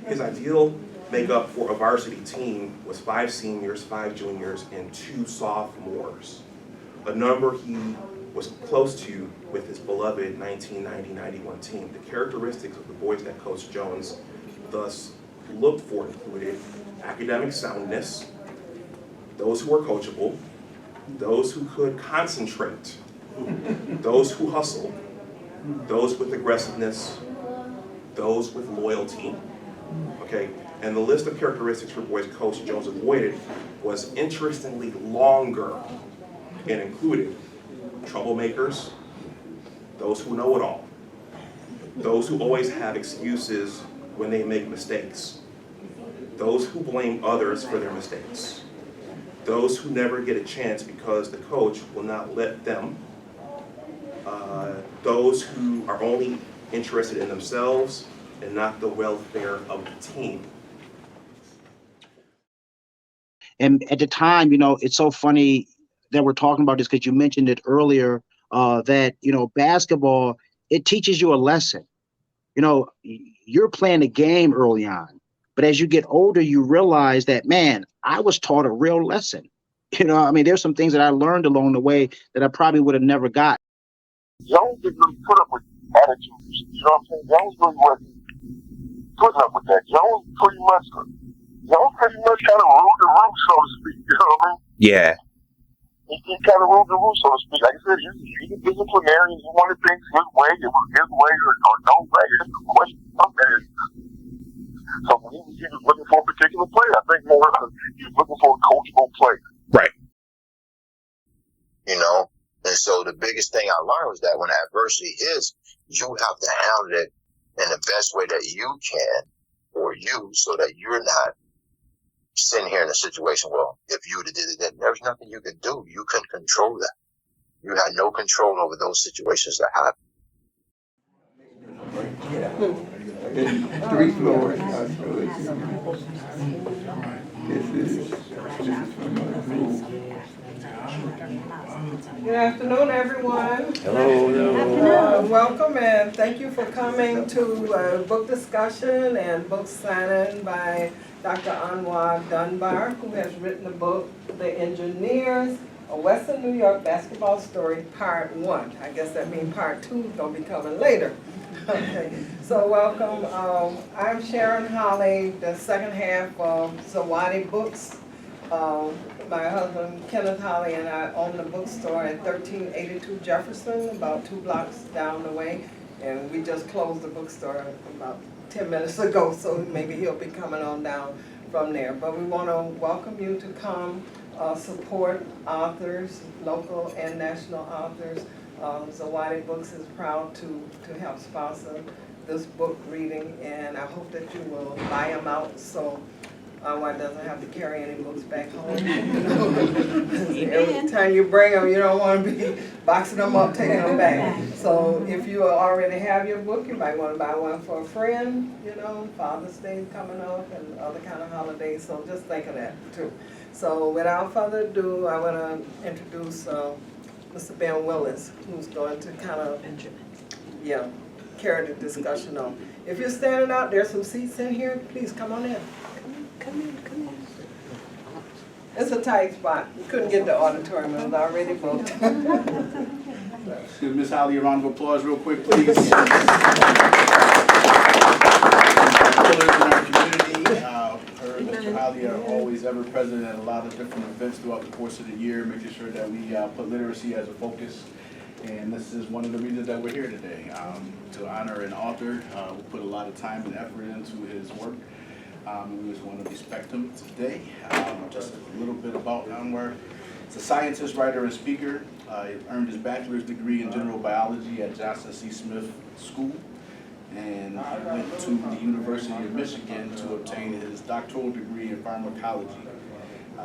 His ideal makeup for a varsity team was 5 seniors, 5 juniors, and 2 sophomores, a number he was close to with his beloved 1990-91 team. The characteristics of the boys that Coach Jones thus looked for included academic soundness, those who were coachable, those who could concentrate, those who hustled, those with aggressiveness, those with loyalty. Okay, and the list of characteristics for boys Coach Jones avoided was interestingly longer and included troublemakers, those who know it all, those who always have excuses when they make mistakes, those who blame others for their mistakes, those who never get a chance because the coach will not let them, those who are only interested in themselves and not the welfare of the team. And at the time, you know, it's so funny that we're talking about this because you mentioned it earlier, that, you know, basketball, it teaches you a lesson. You know, you're playing a game early on, but as you get older, you realize that, man, I was taught a real lesson. You know, I mean, there's some things that I learned along the way that I probably would have never got. Jones didn't really put up with attitudes. You know what I'm saying? Jones really wasn't putting up with that. Jones pretty much kind of ruled the roost, so to speak. You know what I mean? Yeah. He kind of ruled the roost, so to speak. Like I said, he's a disciplinarian. He wanted things his way. It was his way or no way. It's a question of that. So when he was looking for a particular player, I think more he was looking for a coachable player. Right. You know? And so the biggest thing I learned was that when adversity hits, you have to handle it in the best way that you can, or you, so that you're not sitting here in a situation, well, if you would have did it, then there's nothing you could do. You couldn't control that. You had no control over those situations that happen. Yeah. 3 floors. This is Good afternoon, everyone. Hello. Welcome and thank you for coming to book discussion and book signing by Dr. Anwar Dunbar, who has written the book, The Engineers, A Western New York Basketball Story, Part 1. I guess that means Part 2 is going to be coming later. Okay, so welcome. I'm Sharon Holly, the second half of Zawadi Books. My husband, Kenneth Holly, and I own the bookstore at 1382 Jefferson, about 2 blocks down the way. And we just closed the bookstore about 10 minutes ago, so maybe he'll be coming on down from there. But we want to welcome you to come support authors, local and national authors. Zawadi Books is proud to help sponsor this book reading, and I hope that you will buy them out so one doesn't have to carry any books back home. Every time you bring them, you don't want to be boxing them up, taking them back. So if you already have your book, you might want to buy one for a friend, you know, Father's Day coming up and other kind of holidays, so just think of that too. So without further ado, I want to introduce Mr. Ben Willis, who's going to kind of, carry the discussion on. If you're standing out, there's some seats in here, please come on in. Come in. It's a tight spot. You couldn't get the auditorium, it was already booked. Give Ms. Holly a round of applause real quick, please. Pillars in our community. Her and Mr. Holly are always ever present at a lot of different events throughout the course of the year, making sure that we put literacy as a focus. And this is one of the reasons that we're here today, to honor an author who put a lot of time and effort into his work. We just want to respect him today. Just a little bit about Dunbar. He's a scientist, writer, and speaker. He earned his bachelor's degree in general biology at Johnson C. Smith School, and he went to the University of Michigan to obtain his doctoral degree in pharmacology.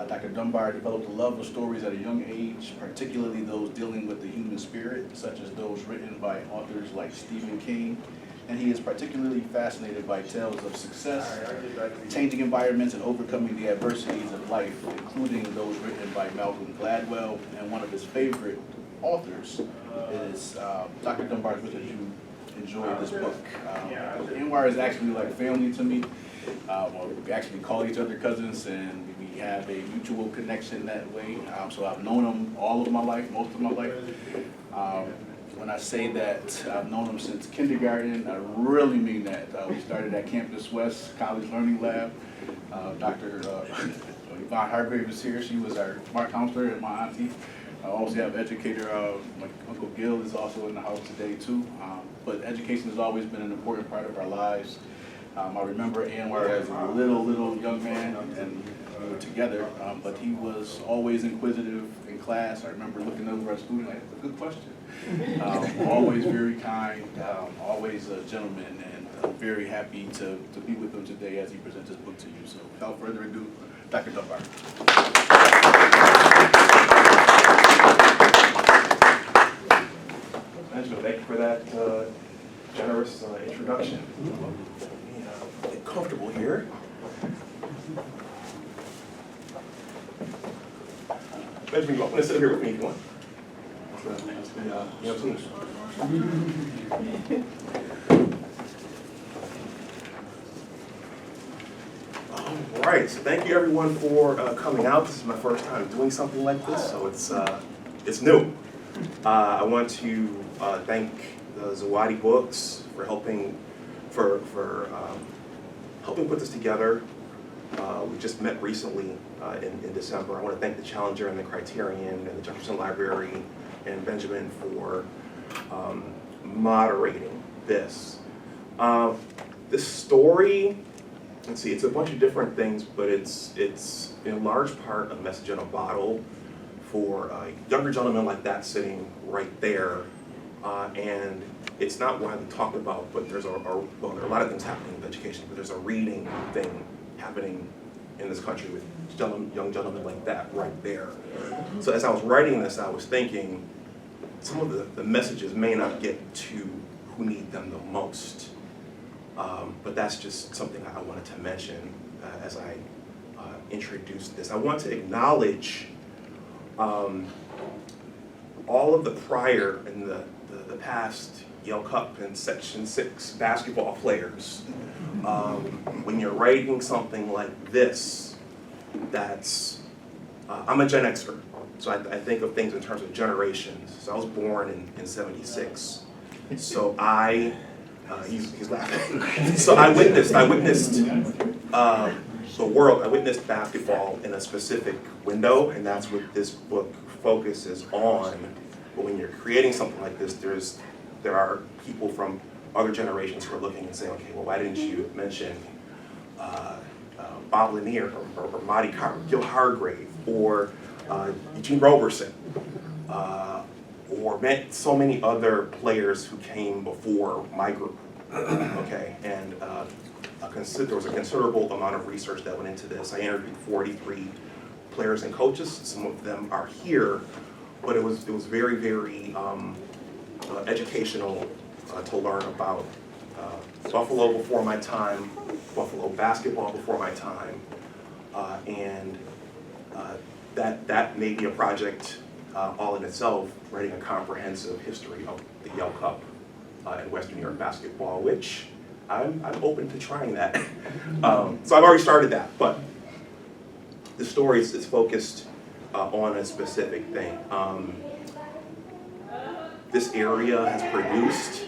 Dr. Dunbar developed a love of stories at a young age, particularly those dealing with the human spirit, such as those written by authors like Stephen King. And he is particularly fascinated by tales of success, changing environments, and overcoming the adversities of life, including those written by Malcolm Gladwell. And one of his favorite authors is Dr. Dunbar's, which as you enjoyed this book. Anwar is actually like family to me. We actually call each other cousins, and we have a mutual connection that way. So I've known him all of my life, most of my life. When I say that I've known him since kindergarten, I really mean that. We started at Campus West College Learning Lab. Dr. Yvonne Hargrave is here. She was our smart counselor and my auntie. I also have educator, my Uncle Gil is also in the house today too. But education has always been an important part of our lives. I remember Anwar as a little young man, and we were together, but he was always inquisitive in class. I remember looking over at a student like, that's a good question. Always very kind, always a gentleman, and I'm very happy to be with him today as he presents his book to you. So without further ado, Dr. Dunbar. Angela, thank you for that generous introduction. Get comfortable here. Benjamin, you're welcome to sit here with me if you want. All right, so thank you everyone for coming out. This is my first time doing something like this, so it's new. I want to thank the Zawadi Books for helping helping put this together. We just met recently in December. I want to thank the Challenger and the Criterion and the Jefferson Library and Benjamin for moderating this. This story, let's see, it's a bunch of different things, but it's in large part a message in a bottle for a younger gentleman like that sitting right there. And it's not widely talked about, but there are a lot of things happening with education, but there's a reading thing happening in this country with young gentlemen like that right there. So as I was writing this, I was thinking some of the messages may not get to who need them the most. But that's just something I wanted to mention as I introduced this. I want to acknowledge all of the prior and the past Yale Cup and Section 6 basketball players. When you're writing something like this, that's, I'm a Gen Xer, so I think of things in terms of generations. So I was born in 76. So he's laughing. So I witnessed the world, I witnessed basketball in a specific window, and that's what this book focuses on. But when you're creating something like this, there are people from other generations who are looking and saying, okay, well, why didn't you mention Bob Lanier or Marty Carr, Gil Hargrave, or Eugene Roberson, or so many other players who came before my group, okay? And there was a considerable amount of research that went into this. I interviewed 43 players and coaches. Some of them are here, but it was very, very educational to learn about Buffalo before my time, Buffalo basketball before my time, and that may be a project all in itself, writing a comprehensive history of the Yale Cup and Western New York basketball, which I'm open to trying that. So I've already started that, but the story is focused on a specific thing. This area has produced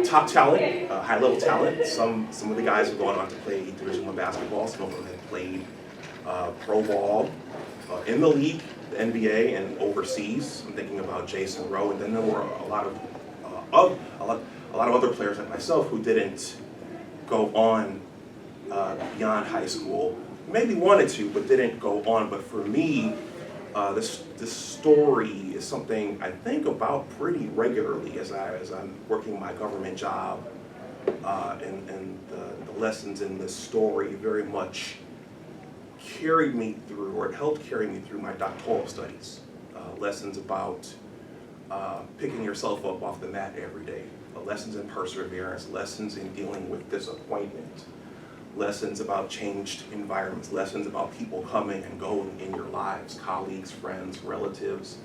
top talent, high-level talent. Some of the guys have gone on to play Division I basketball. Some of them have played pro ball in the league, the NBA, and overseas. I'm thinking about Jason Rowe, and then there were a lot of other players like myself who didn't go on beyond high school. Maybe wanted to, but didn't go on. But for me, this story is something I think about pretty regularly as I'm working my government job, and the lessons in this story very much carried me through, or it helped carry me through my doctoral studies. Lessons about picking yourself up off the mat every day, lessons in perseverance, lessons in dealing with disappointment, lessons about changed environments, lessons about people coming and going in your lives, colleagues, friends, relatives,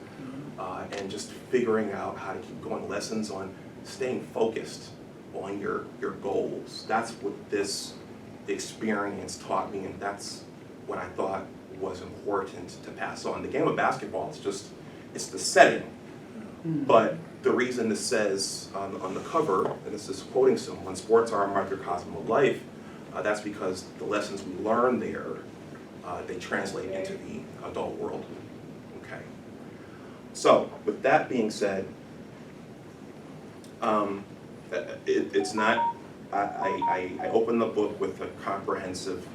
and just figuring out how to keep going, lessons on staying focused on your goals. That's what this experience taught me, and that's what I thought was important to pass on. The game of basketball is just, it's the setting, but the reason this says on the cover, and this is quoting someone, sports are a microcosm of life, that's because the lessons we learn there, they translate into the adult world. Okay. So, with that being said, it's not, I open the book with a comprehensive,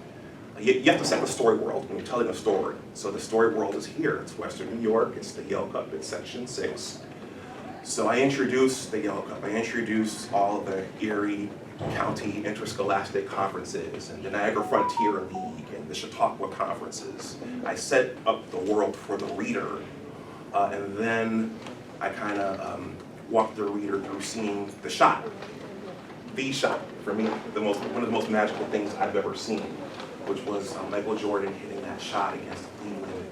you have to set the story world when you're telling a story. So the story world is here, it's Western New York, it's the Yale Cup, it's Section 6. So I introduce the Yale Cup, I introduce all of the Erie County Interscholastic Conferences and the Niagara Frontier League and the Chautauqua Conferences. I set up the world for the reader, and then I kind of walk the reader through seeing the shot. The shot, for me, one of the most magical things I've ever seen, which was Michael Jordan hitting that shot against Cleveland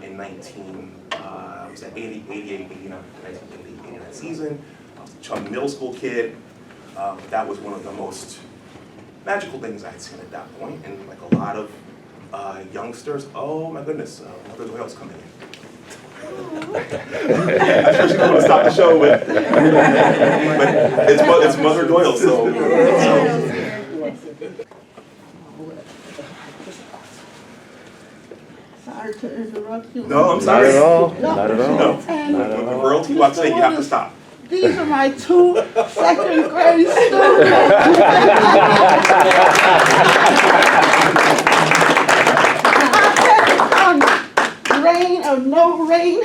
in 1989 season. I was a chubby middle school kid. That was one of the most magical things I had seen at that point, and like a lot of youngsters, oh my goodness, Mother Doyle's coming in. I'm sure she doesn't want to stop the show, but it's Mother Doyle, so. Sorry to interrupt you. No, I'm sorry. Not at all. No. Not at all. No. And When royalty walks in, you have to stop. these are my two second grade students. Rain or no rain.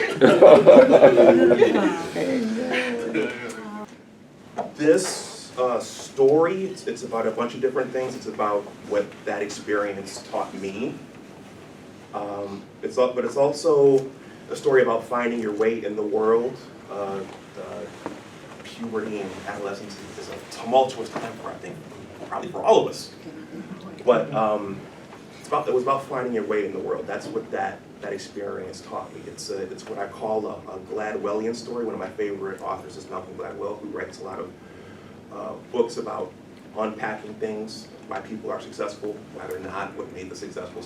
This story, it's about a bunch of different things. It's about what that experience taught me. But it's also a story about finding your way in the world. Puberty and adolescence is a tumultuous time for, I think, probably for all of us. But it was about finding your way in the world. That's what that experience taught me. It's what I call a Gladwellian story. One of my favorite authors is Malcolm Gladwell, who writes a lot of books about unpacking things, why people are successful, why they're not, what made the successful,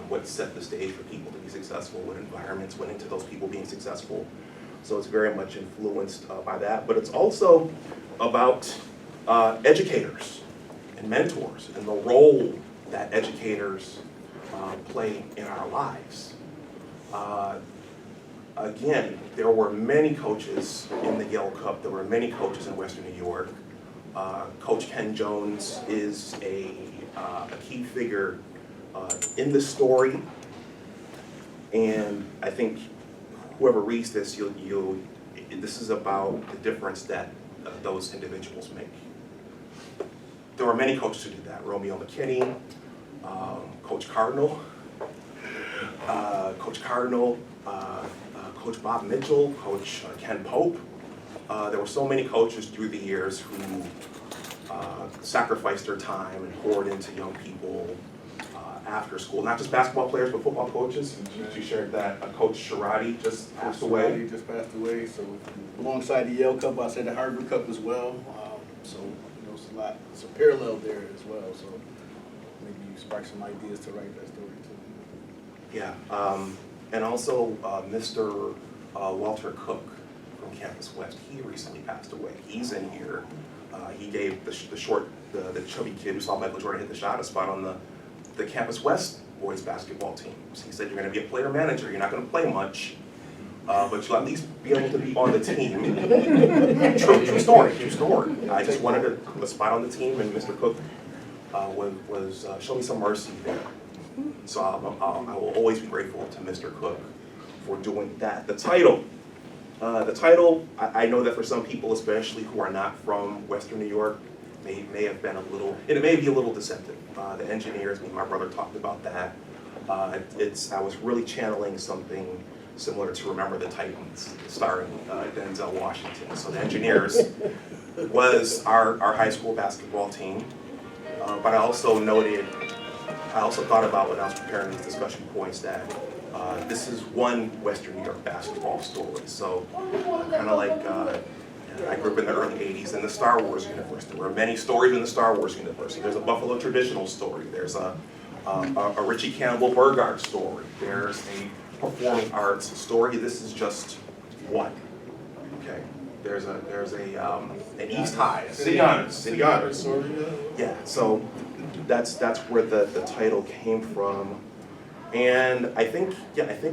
what set the stage for people to be successful, what environments went into those people being successful. So it's very much influenced by that. But it's also about educators and mentors and the role that educators play in our lives. Again, there were many coaches in the Yale Cup. There were many coaches in Western New York. Coach Ken Jones is a key figure in this story, and I think whoever reads this, this is about the difference that those individuals make. There were many coaches who did that. Romeo McKinney, Coach Cardinal, Coach Bob Mitchell, Coach Ken Pope. There were so many coaches through the years who sacrificed their time and poured into young people after school. Not just basketball players, but football coaches. She shared that Coach Sharati just passed away. He just passed away. So alongside the Yale Cup, I said the Harvard Cup as well. So it's a lot. It's a parallel there as well. So maybe you spark some ideas to write that story too. Yeah, and also Mr. Walter Cook from Campus West. He recently passed away. He's in here. He gave the chubby kid who saw Michael Jordan hit the shot a spot on the Campus West boys basketball team. So he said, you're going to be a player manager. You're not going to play much, but you'll at least be able to be on the team. True story. I just wanted a spot on the team, and Mr. Cook was showing me some mercy there. So I will always be grateful to Mr. Cook for doing that. The title, I know that for some people, especially who are not from Western New York, may have been it may be a little deceptive. The engineers, me and my brother talked about that. I was really channeling something similar to Remember the Titans, starring Denzel Washington. So the engineers was our high school basketball team, but I also thought about when I was preparing these discussion points that This is one Western New York basketball story. So kind of like, I grew up in the early 80s in the Star Wars universe. There were many stories in the Star Wars universe. There's a Buffalo traditional story. There's a Richie Campbell Burgard story. There's a performing arts story. This is just one. Okay. There's an East High, City Honors. Yeah. So that's where the title came from. And I think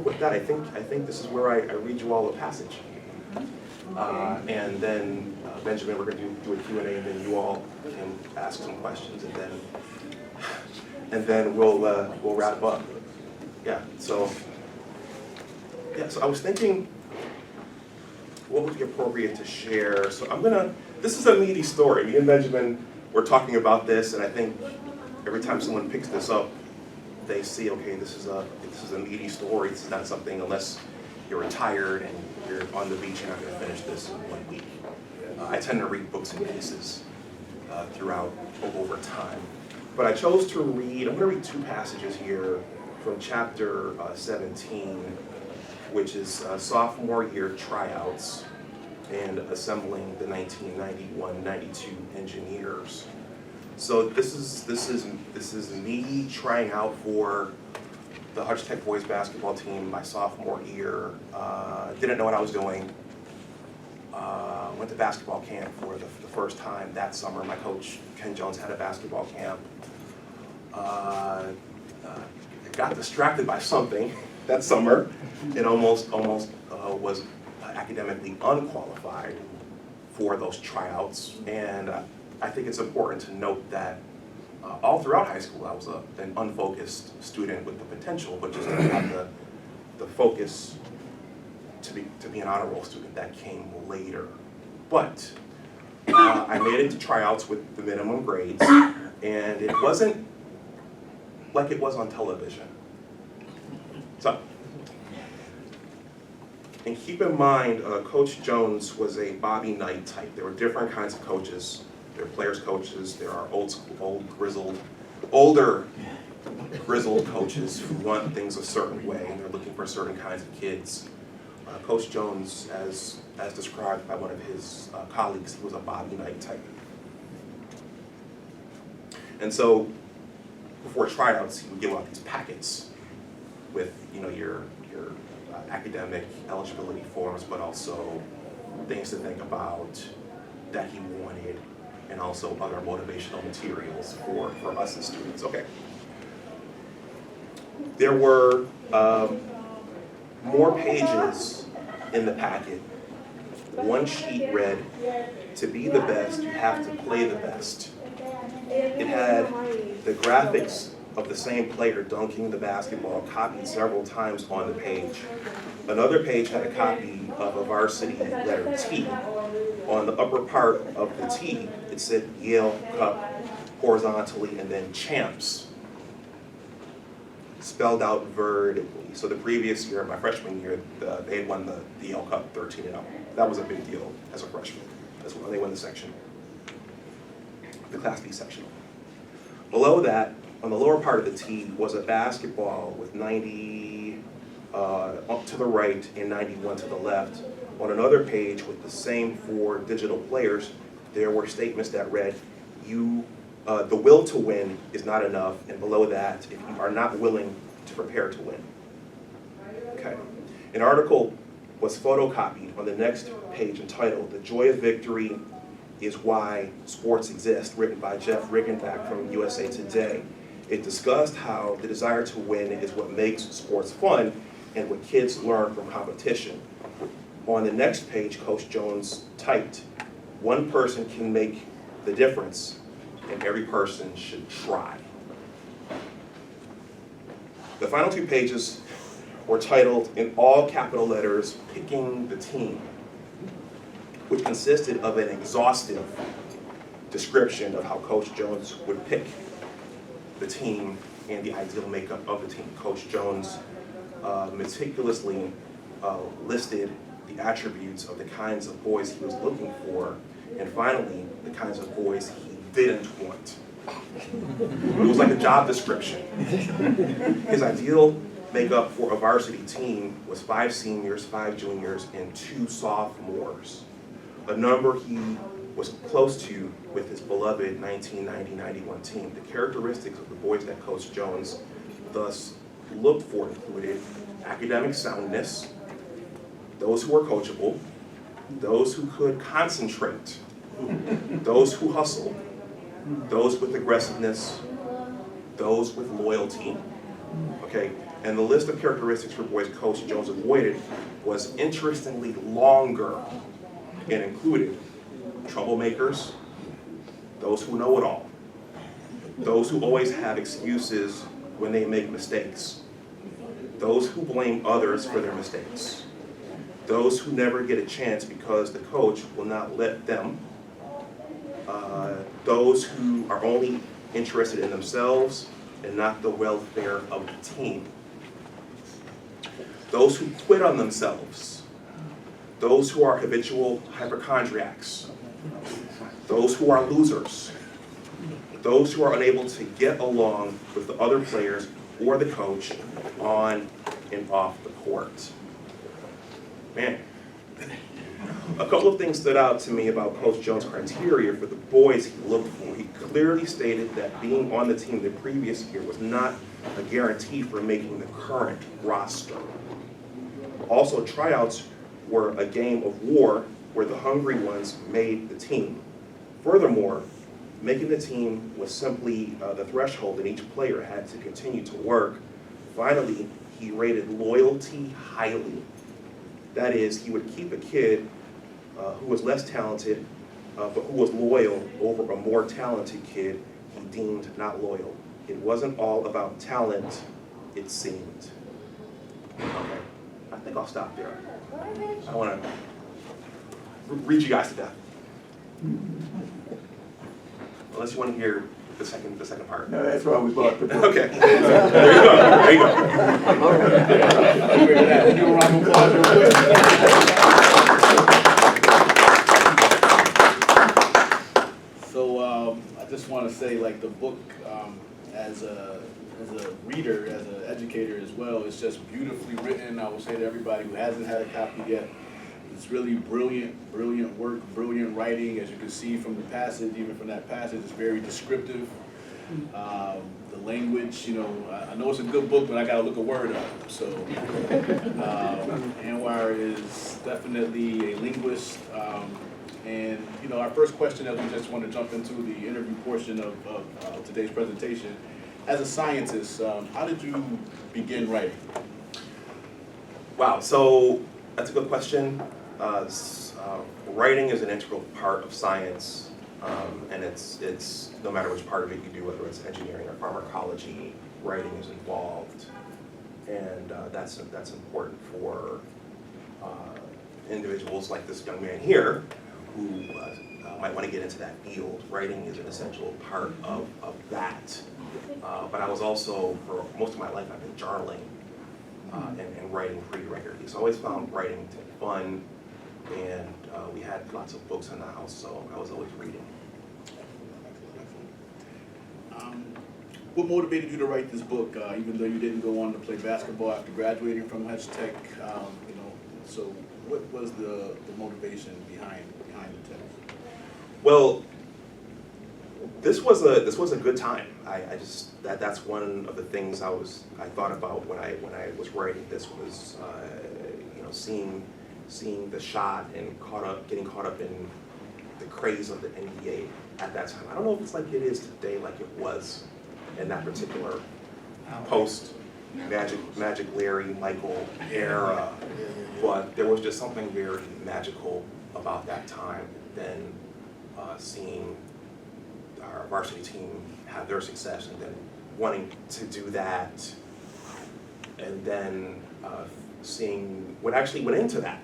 with that, I think this is where I read you all a passage. And then Benjamin, we're going to do a Q&A, and then you all can ask some questions, and then we'll wrap up. Yeah. So I was thinking, what would be appropriate to share? So this is a meaty story. Me and Benjamin were talking about this, and I think every time someone picks this up, they see, okay, this is a meaty story. This is not something, unless you're retired and you're on the beach, you're not going to finish this in 1 week. I tend to read books in pieces throughout over time. But I chose to read, I'm going to read two passages here from chapter 17, which is sophomore year tryouts and assembling the 1991-92 engineers. So this is me trying out for the Hutch Tech boys basketball team my sophomore year. Didn't know what I was doing. Went to basketball camp for the first time that summer. My coach, Ken Jones, had a basketball camp. Got distracted by something that summer and almost was academically unqualified for those tryouts. And I think it's important to note that all throughout high school, I was an unfocused student with the potential, but just didn't have the focus to be an honor roll student. That came later. But I made it to tryouts with the minimum grades, and it wasn't like it was on television. So, and keep in mind, Coach Jones was a Bobby Knight type. There were different kinds of coaches. There are players' coaches. There are older grizzled coaches who want things a certain way, and they're looking for certain kinds of kids. Coach Jones, as described by one of his colleagues, he was a Bobby Knight type. And so, before tryouts, he would give out these packets with, your academic eligibility forms, but also things to think about that he wanted, and also other motivational materials for us as students. Okay. There were more pages in the packet. One sheet read, "To be the best, you have to play the best." It had the graphics of the same player dunking the basketball copied several times on the page. Another page had a copy of a varsity letter T. On the upper part of the T, it said Yale Cup horizontally, and then champs spelled out vertically. So the previous year, my freshman year, they had won the Yale Cup 13-0. That was a big deal as a freshman. That's when they won the section, the Class B section. Below that, on the lower part of the T, was a basketball with 90 up to the right and 91 to the left. On another page with the same four digital players, there were statements that read, the will to win is not enough, and below that, if you are not willing to prepare to win. Okay. An article was photocopied on the next page entitled, "The Joy of Victory is Why Sports Exist," written by Jeff Riggenbach from USA Today. It discussed how the desire to win is what makes sports fun and what kids learn from competition. On the next page, Coach Jones typed, "One person can make the difference, and every person should try." The final two pages were titled, in all capital letters, "Picking the Team," which consisted of an exhaustive description of how Coach Jones would pick the team and the ideal makeup of the team. Coach Jones meticulously listed the attributes of the kinds of boys he was looking for, and finally, the kinds of boys he didn't want. It was like a job description. His ideal make up for a varsity team was 5 seniors, 5 juniors, and 2 sophomores, a number he was close to with his beloved 1990-91 team. The characteristics of the boys that Coach Jones thus looked for included academic soundness, those who were coachable, those who could concentrate, those who hustled, those with aggressiveness, those with loyalty. Okay, and the list of characteristics for boys Coach Jones avoided was interestingly longer and included troublemakers, those who know it all, those who always have excuses when they make mistakes, those who blame others for their mistakes, those who never get a chance because the coach will not let them, those who are only interested in themselves and not the welfare of the team, those who quit on themselves, those who are habitual hypochondriacs, those who are losers, those who are unable to get along with the other players or the coach on and off the court. Man, a couple of things stood out to me about Coach Jones' criteria for the boys he looked for. He clearly stated that being on the team the previous year was not a guarantee for making the current roster. Also, tryouts were a game of war where the hungry ones made the team. Furthermore, making the team was simply the threshold that each player had to continue to work. Finally, he rated loyalty highly. That is, he would keep a kid who was less talented, but who was loyal over a more talented kid he deemed not loyal. It wasn't all about talent, it seemed. Okay, I think I'll stop there. I don't want to read you guys to death. Unless you want to hear the second part. No, that's why we bought the book. Okay. There you go. There you go. Give a round of applause real quick. So I just want to say, like, the book, as a reader, as an educator as well, it's just beautifully written. I will say to everybody who hasn't had a copy yet, it's really brilliant work, brilliant writing. As you can see from the passage, even from that passage, it's very descriptive. The language, you know, I know it's a good book, but I got to look a word up. So Anwar is definitely a linguist. And, you know, our first question, as we just want to jump into the interview portion of today's presentation, as a scientist, how did you begin writing? Wow, so that's a good question. Writing is an integral part of science, and it's no matter which part of it you do, whether it's engineering or pharmacology, writing is involved, and that's important for individuals like this young man here who might want to get into that field. Writing is an essential part of that. But I was also, for most of my life, I've been journaling and writing pretty regularly. So I always found writing to be fun, and we had lots of books in the house, so I was always reading. What motivated you to write this book, even though you didn't go on to play basketball after graduating from Hedge Tech? You know, so what was the motivation behind the text? Well, this was a good time. I just that's one of the things I thought about when I was writing this was you know, seeing the shot and getting caught up in the craze of the NBA at that time. I don't know if it's like it is today, like it was in that particular post Magic Larry Michael era, but there was just something very magical about that time. Then seeing our varsity team have their success, and then wanting to do that, and then seeing what actually went into that,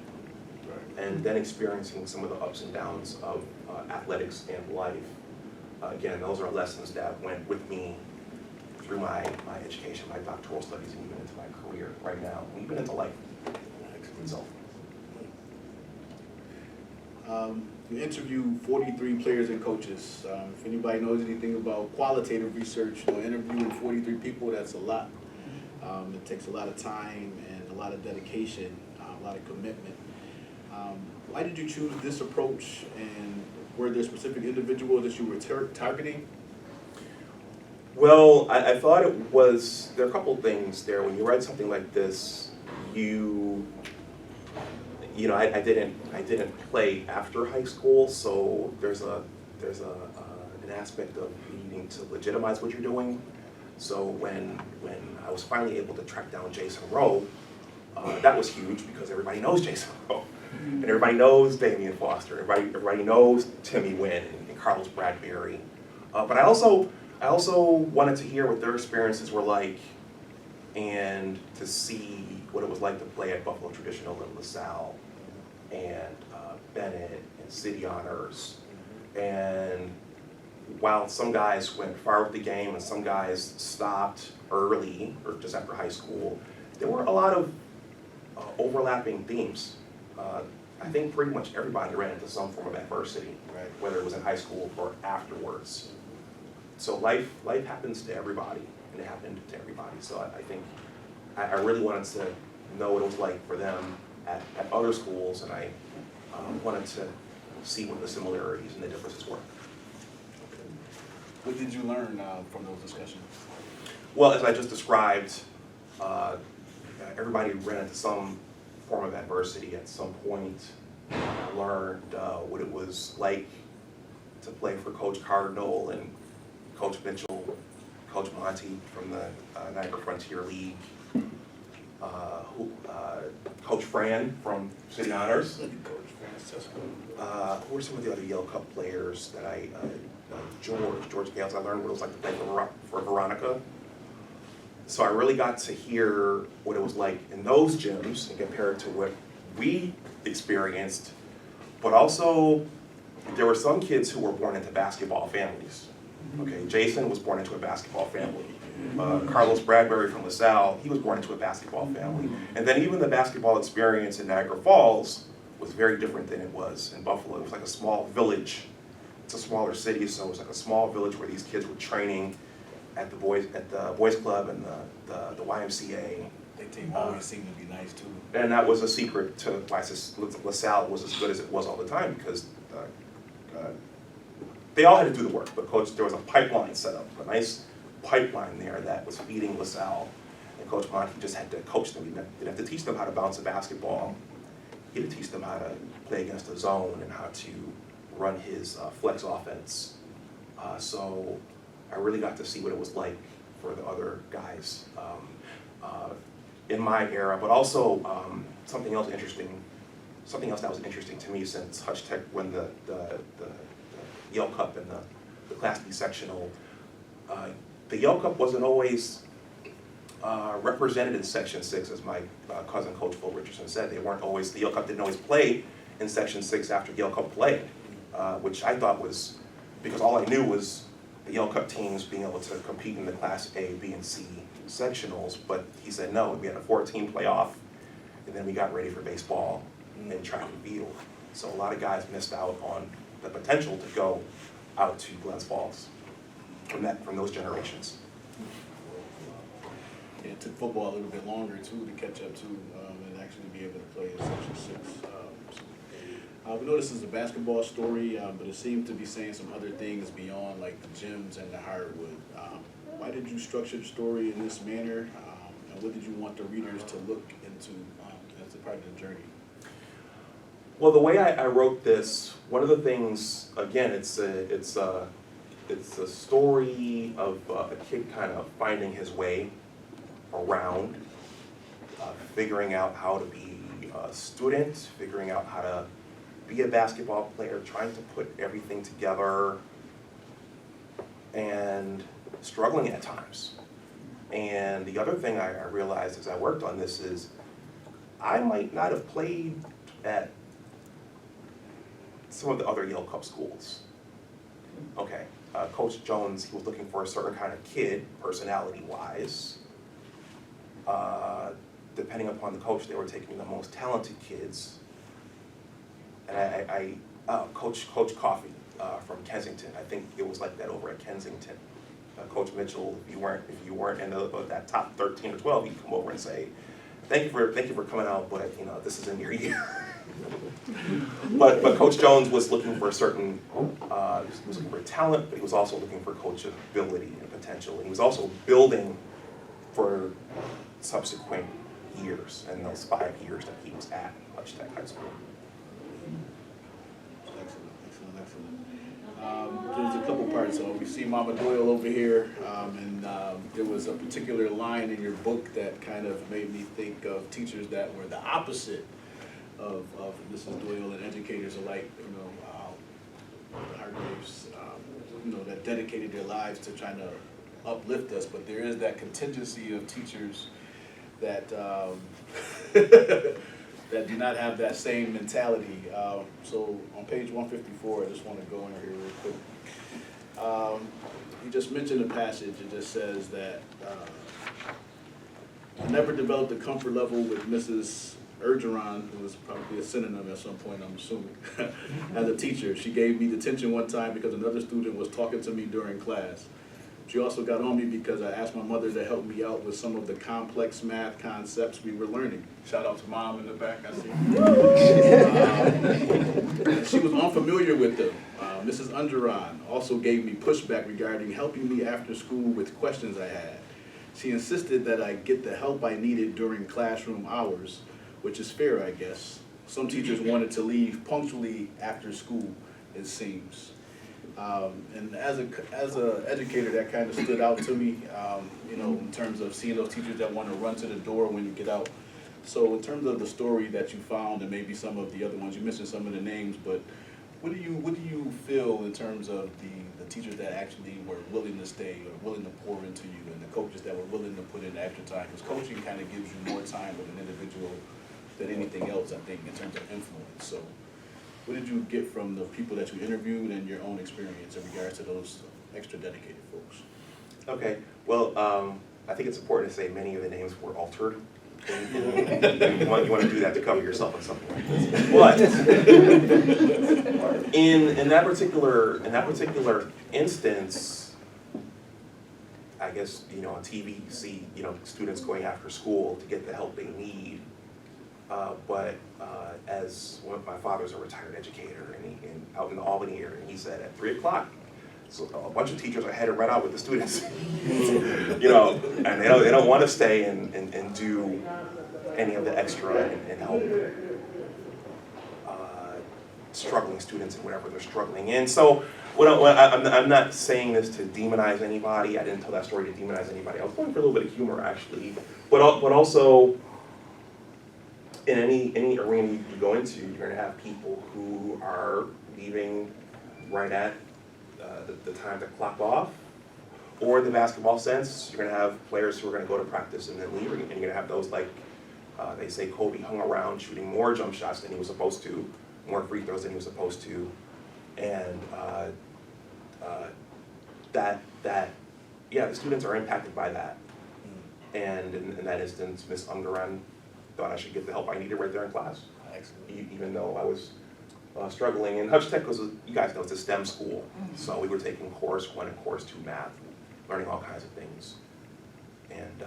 and then experiencing some of the ups and downs of athletics and life. Again, those are lessons that went with me through my education, my doctoral studies, and even into my career right now, and even into life itself. You interview 43 players and coaches. If anybody knows anything about qualitative research, you know, interviewing 43 people, that's a lot. It takes a lot of time and a lot of dedication, a lot of commitment. Why did you choose this approach, and were there specific individuals that you were targeting? Well, I thought it was, there are a couple things there. When you write something like this, you know, I didn't play after high school, so there's an aspect of needing to legitimize what you're doing. So when I was finally able to track down Jason Rowe, that was huge because everybody knows Jason Rowe, and everybody knows Damian Foster, everybody knows Timmy Wynn and Carlos Bradbury. But I also wanted to hear what their experiences were like, and to see what it was like to play at Buffalo Traditional in LaSalle, and Bennett and City Honors. And while some guys went far with the game and some guys stopped early or just after high school, there were a lot of overlapping themes. I think pretty much everybody ran into some form of adversity, Right. whether it was in high school or afterwards. So life happens to everybody, and it happened to everybody. So I think I really wanted to know what it was like for them at other schools, and I wanted to see what the similarities and the differences were. What did you learn from those discussions? Well, as I just described, everybody ran into some form of adversity at some point. I learned what it was like to play for Coach Cardinal and Coach Mitchell, Coach Monty from the Niagara Frontier League, Coach Fran from City Honors. Who were some of the other Yale Cup players that George Gales, I learned what it was like to play for Veronica. So I really got to hear what it was like in those gyms and compare it to what we experienced. But also, there were some kids who were born into basketball families. Okay, Jason was born into a basketball family. Carlos Bradbury from LaSalle, he was born into a basketball family. And then even the basketball experience in Niagara Falls was very different than it was in Buffalo. It was like a small village. It's a smaller city, so it was like a small village where these kids were training at the boys club and the YMCA. That team always seemed to be nice too. And that was a secret to why LaSalle was as good as it was all the time, because they all had to do the work, but there was a pipeline set up, a nice pipeline there that was feeding LaSalle. And Coach Monty just had to coach them. He didn't have to teach them how to bounce a basketball. He had to teach them how to play against the zone and how to run his flex offense. So I really got to see what it was like for the other guys in my era, but also something else that was interesting to me since Hutch Tech won the Yale Cup and the Class B sectional. The Yale Cup wasn't always represented in Section 6, as my cousin Coach Phil Richardson said. The Yale Cup didn't always play in Section 6 after Yale Cup play, which I thought was, because all I knew was the Yale Cup teams being able to compete in the Class A, B, and C sectionals, but he said no, we had a 14 playoff, and then we got ready for baseball and track and field. So a lot of guys missed out on the potential to go out to Glens Falls from those generations. Yeah, it took football a little bit longer too to catch up to and actually be able to play in Section 6. We know this is a basketball story, but it seemed to be saying some other things beyond like the gyms and the hardwood. Why did you structure the story in this manner, and what did you want the readers to look into as a part of the journey? Well, the way I wrote this, one of the things, again, it's a story of a kid kind of finding his way around, figuring out how to be a student, figuring out how to be a basketball player, trying to put everything together, and struggling at times. And the other thing I realized as I worked on this is I might not have played at some of the other Yale Cup schools. Okay, Coach Jones, he was looking for a certain kind of kid, personality-wise. Depending upon the coach, they were taking the most talented kids. And Coach Coffey from Kensington, I think it was like that over at Kensington. Coach Mitchell, if you weren't in that top 13 or 12, he'd come over and say, thank you for coming out, but this isn't your year. But Coach Jones was looking for a certain, he was looking for talent, but he was also looking for coachability and potential. And he was also building for subsequent years and those 5 years that he was at Tech High School. Excellent. There's a couple parts. So we see Mama Doyle over here, and there was a particular line in your book that kind of made me think of teachers that were the opposite of Mrs. Doyle and educators alike. Hargraves, that dedicated their lives to trying to uplift us. But there is that contingency of teachers that that do not have that same mentality. So on page 154, I just want to go in here real quick. You just mentioned a passage. It just says that I never developed a comfort level with Mrs. Ergeron, who was probably a synonym at some point, I'm assuming, as a teacher. She gave me detention one time because another student was talking to me during class. She also got on me because I asked my mother to help me out with some of the complex math concepts we were learning. Shout out to Mom in the back, I see. She was unfamiliar with them. Mrs. Underon also gave me pushback regarding helping me after school with questions I had. She insisted that I get the help I needed during classroom hours, which is fair, I guess. Some teachers wanted to leave punctually after school, it seems. And as an educator, that kind of stood out to me, in terms of seeing those teachers that want to run to the door when you get out. So in terms of the story that you found, and maybe some of the other ones, you mentioned some of the names, but what do you feel in terms of the teachers that actually were willing to stay or willing to pour into you, and the coaches that were willing to put in the extra time? Because coaching kind of gives you more time with an individual than anything else, I think, in terms of influence. So what did you get from the people that you interviewed and your own experience in regards to those extra dedicated folks? Okay, well, I think it's important to say many of the names were altered. You want to do that to cover yourself on something like this. But in that particular instance, I guess on TV you see students going after school to get the help they need. But as my father's a retired educator and out in the Albany area, and he said at 3 o'clock, so a bunch of teachers are headed right out with the students, and they don't want to stay and do any of the extra and help struggling students in whatever they're struggling in. So I'm not saying this to demonize anybody. I didn't tell that story to demonize anybody. I was going for a little bit of humor actually, but also, in any arena you go into, you're going to have people who are leaving right at the time to clock off, or in the basketball sense, you're going to have players who are going to go to practice and then leave, and you're going to have those like they say Kobe hung around shooting more jump shots than he was supposed to, more free throws than he was supposed to, and the students are impacted by that. And in that instance, Miss Ungaran thought I should get the help I needed right there in class. Excellent. Even though I was struggling. And Hutch Tech was, you guys know, it's a STEM school. So we were taking course 1 and course 2 math, learning all kinds of things. And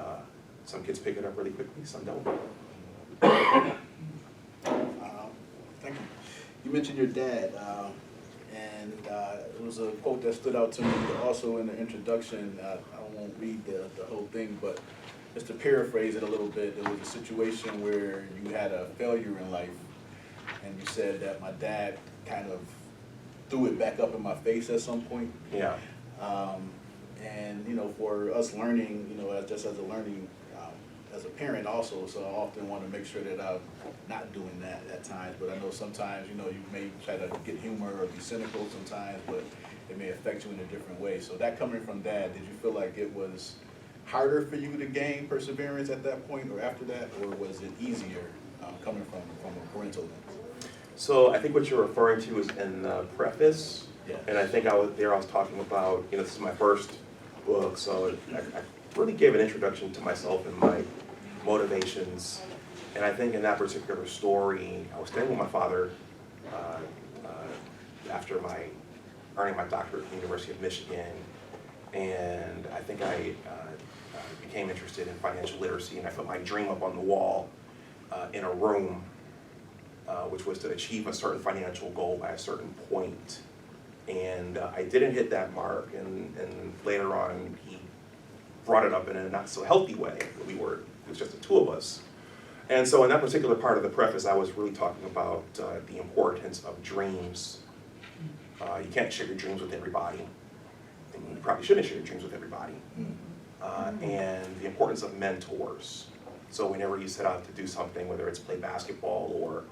some kids pick it up really quickly, some don't. Thank you. You mentioned your dad, and it was a quote that stood out to me also in the introduction. I won't read the whole thing, but just to paraphrase it a little bit, there was a situation where you had a failure in life, and you said that my dad kind of threw it back up in my face at some point. Yeah. And for us learning, just as a learning, as a parent also, so I often want to make sure that I'm not doing that at times. But I know sometimes, you may try to get humor or be cynical sometimes, but it may affect you in a different way. So that coming from Dad, did you feel like it was harder for you to gain perseverance at that point or after that, or was it easier coming from a parental lens? So I think what you're referring to is in the preface, Yeah. And I think I was talking about, this is my first book, so I really gave an introduction to myself and my motivations. And I think in that particular story, I was staying with my father after earning my doctorate at the University of Michigan, and I think I became interested in financial literacy, and I put my dream up on the wall in a room, which was to achieve a certain financial goal by a certain point. And I didn't hit that mark, and later on he brought it up in a not so healthy way. It was just the two of us. And so in that particular part of the preface, I was really talking about the importance of dreams. You can't share your dreams with everybody, and you probably shouldn't share your dreams with everybody. And the importance of mentors. So whenever you set out to do something, whether it's play basketball or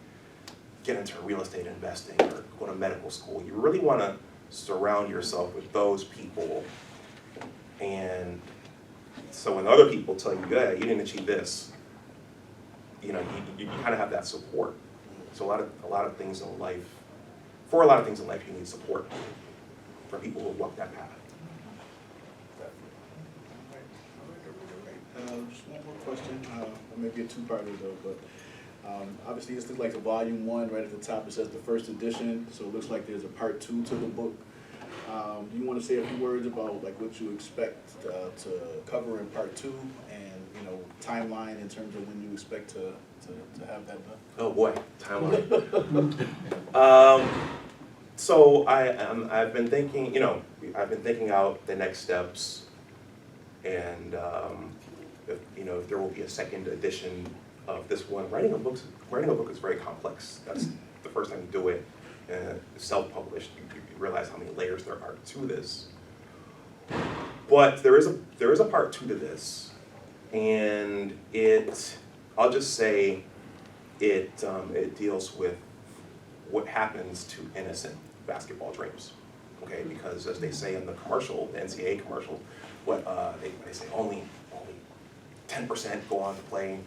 get into real estate investing or go to medical school, you really want to surround yourself with those people. And so when other people tell you, yeah, you didn't achieve this, you know, you kind of have that support. So a lot of things in life, for a lot of things in life, you need support from people who walk that path. Just one more question. Maybe a two-parter though, but obviously this looks like a volume 1. Right at the top it says the first edition, so it looks like there's a part 2 to the book. Do you want to say a few words about like what you expect to cover in part 2, and timeline in terms of when you expect to have that done? Oh boy, timeline. So I've been thinking, out the next steps, and if there will be a second edition of this one. Writing a book is very complex. That's the first time you do it, self-published. You realize how many layers there are to this. But there is a part 2 to this, and I'll just say it deals with what happens to innocent basketball dreams. Okay, because as they say in the commercial, the NCAA commercial, they say only 10% go on to play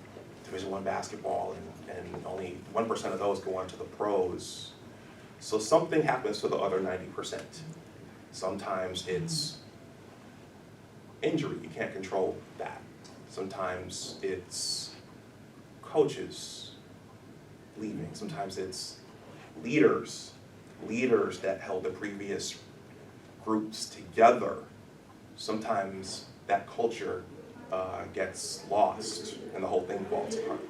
Division I basketball, and only 1% of those go on to the pros. So something happens to the other 90%. Sometimes it's injury, you can't control that. Sometimes it's coaches leaving. Sometimes it's leaders that held the previous groups together. Sometimes that culture gets lost and the whole thing falls apart.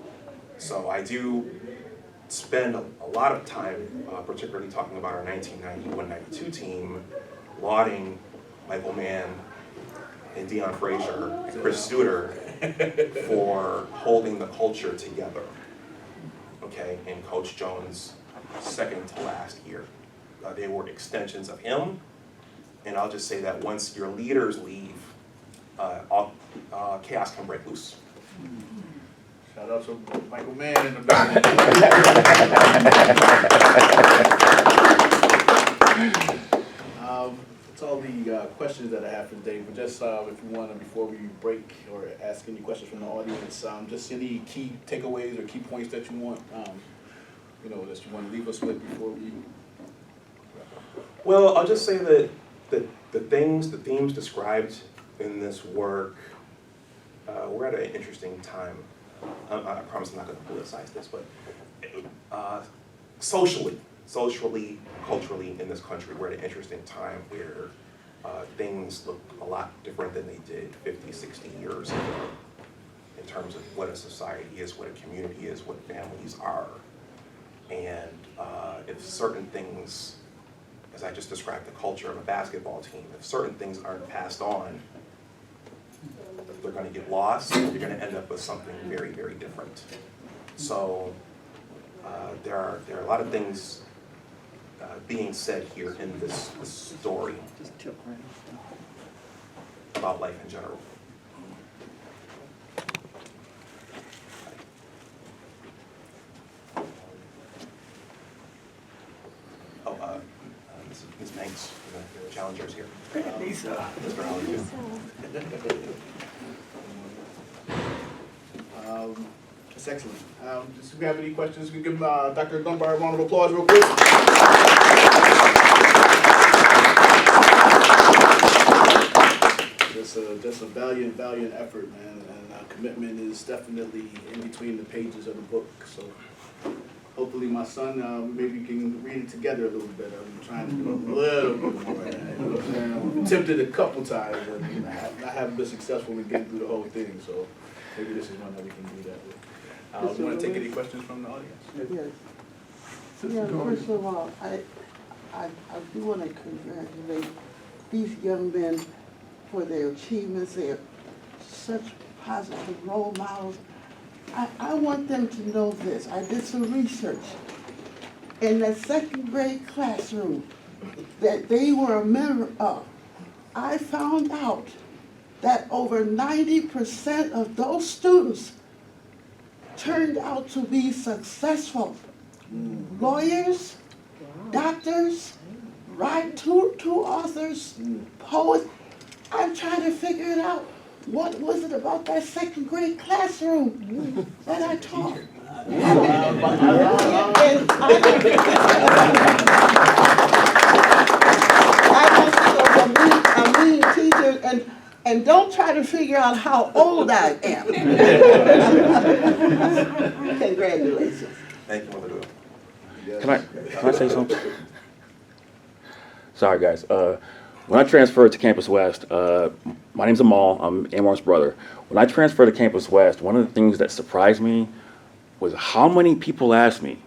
So I do spend a lot of time, particularly talking about our 1991-92 team, lauding Michael Mann and Deion Frazier and Chris Studer for holding the culture together. Okay, and Coach Jones' second to last year. They were extensions of him, and I'll just say that once your leaders leave, chaos can break loose. Shout out to Michael Mann in the back. That's all the questions that I have for today. But just if you want to, before we break or ask any questions from the audience, just any key takeaways or key points that you want, that you want to leave us with before we. Well, I'll just say that the themes described in this work, we're at an interesting time. I promise I'm not going to politicize this, but socially, culturally in this country, we're at an interesting time where things look a lot different than they did 50, 60 years ago in terms of what a society is, what a community is, what families are. And if certain things, as I just described the culture of a basketball team, if certain things aren't passed on, they're going to get lost, and you're going to end up with something very, very different. So there are a lot of things being said here in this story about life in general. Ms. Banks, the challengers here. Lisa. Mr. Holly. That's excellent. If we have any questions, we can give Dr. Dunbar a round of applause real quick. Just a valiant effort, man, and commitment is definitely in between the pages of the book. So hopefully my son, maybe can read it together a little bit. I'm trying to do a little bit more. You know what I'm saying? I've attempted a couple times, and I haven't been successful in getting through the whole thing, so maybe this is one that we can do that with. Do you want to take any questions from the audience? Yes. Yeah, first of all, I do want to congratulate these young men for their achievements. They're such positive role models. I want them to know this. I did some research. In that second grade classroom that they were a member of, I found out that over 90% of those students turned out to be successful lawyers, doctors, two authors, poets. I'm trying to figure it out. What was it about that second grade classroom that I taught? I mean teacher, and don't try to figure out how old I am. Congratulations. Thank you, Mother Doyle. Can I say something? Sorry, guys. When I transferred to Campus West, my name's Amal. I'm Amor's brother. When I transferred to Campus West, one of the things that surprised me was how many people asked me,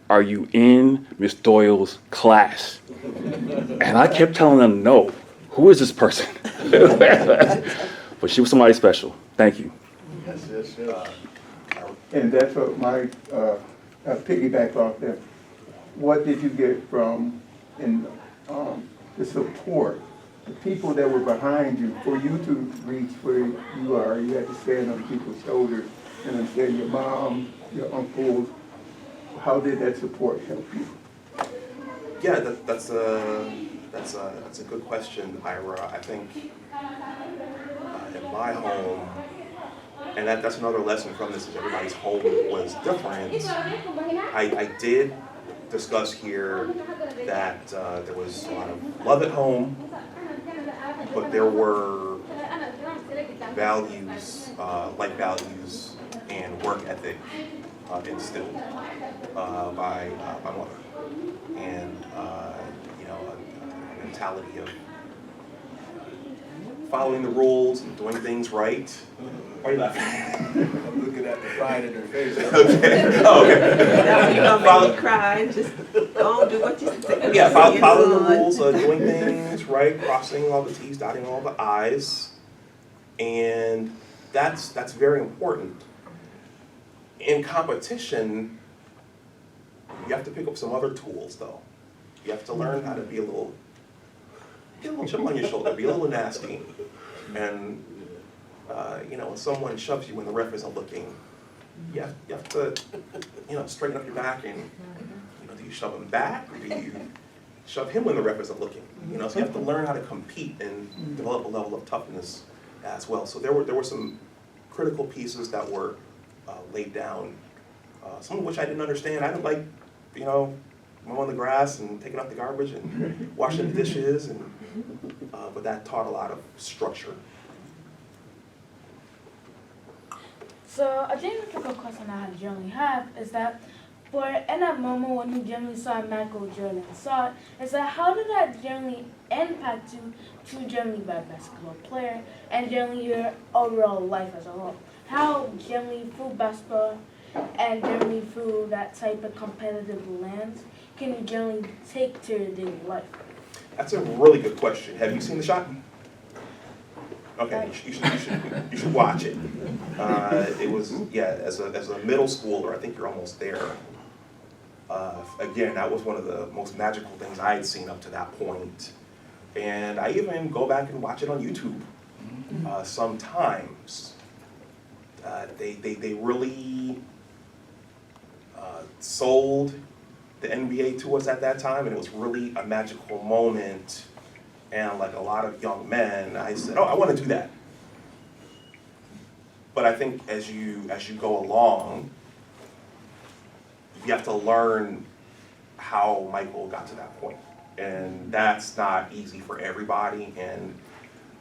"Are you in Miss Doyle's class?" And I kept telling them, "No. Who is this person?" But she was somebody special. Thank you. Yes. And that's what my, piggyback off there. What did you get from the support, the people that were behind you, for you to reach where you are? You had to stand on people's shoulders and understand your mom, your uncles. How did that support help you? Yeah, that's a good question, Ira. I think in my home, and that's another lesson from this, is everybody's home was different. I did discuss here that there was a lot of love at home, but there were values, life values and work ethic instilled by my mother, and a mentality of following the rules and doing things right. Why are you laughing? I'm looking at the pride in her face. Okay. Oh, okay. You don't make me cry. Just don't do what you say. Yeah, following the rules, doing things right, crossing all the T's, dotting all the I's, and that's very important. In competition, you have to pick up some other tools, though. You have to learn how to be a little chip on your shoulder, be a little nasty, and when someone shoves you when the ref isn't looking, you have to straighten up your back, and do you shove him back, or do you shove him when the ref isn't looking? So you have to learn how to compete and develop a level of toughness as well. So there were some critical pieces that were laid down, some of which I didn't understand. I didn't like, mowing the grass and taking out the garbage and washing the dishes, but that taught a lot of structure. So a general question I generally have is that, for in that moment when you generally saw Michael Jordan saw it, is that how did that generally impact you to generally be a basketball player and generally your overall life as a whole? How generally through basketball and generally through that type of competitive lens can you generally take to your daily life? That's a really good question. Have you seen the shot? Okay, you should watch it. It was, as a middle schooler, I think you're almost there. Again, that was one of the most magical things I had seen up to that point. And I even go back and watch it on YouTube sometimes. They really sold the NBA to us at that time, and it was really a magical moment. And like a lot of young men, I said, "Oh, I want to do that." But I think as you go along, you have to learn how Michael got to that point, and that's not easy for everybody. And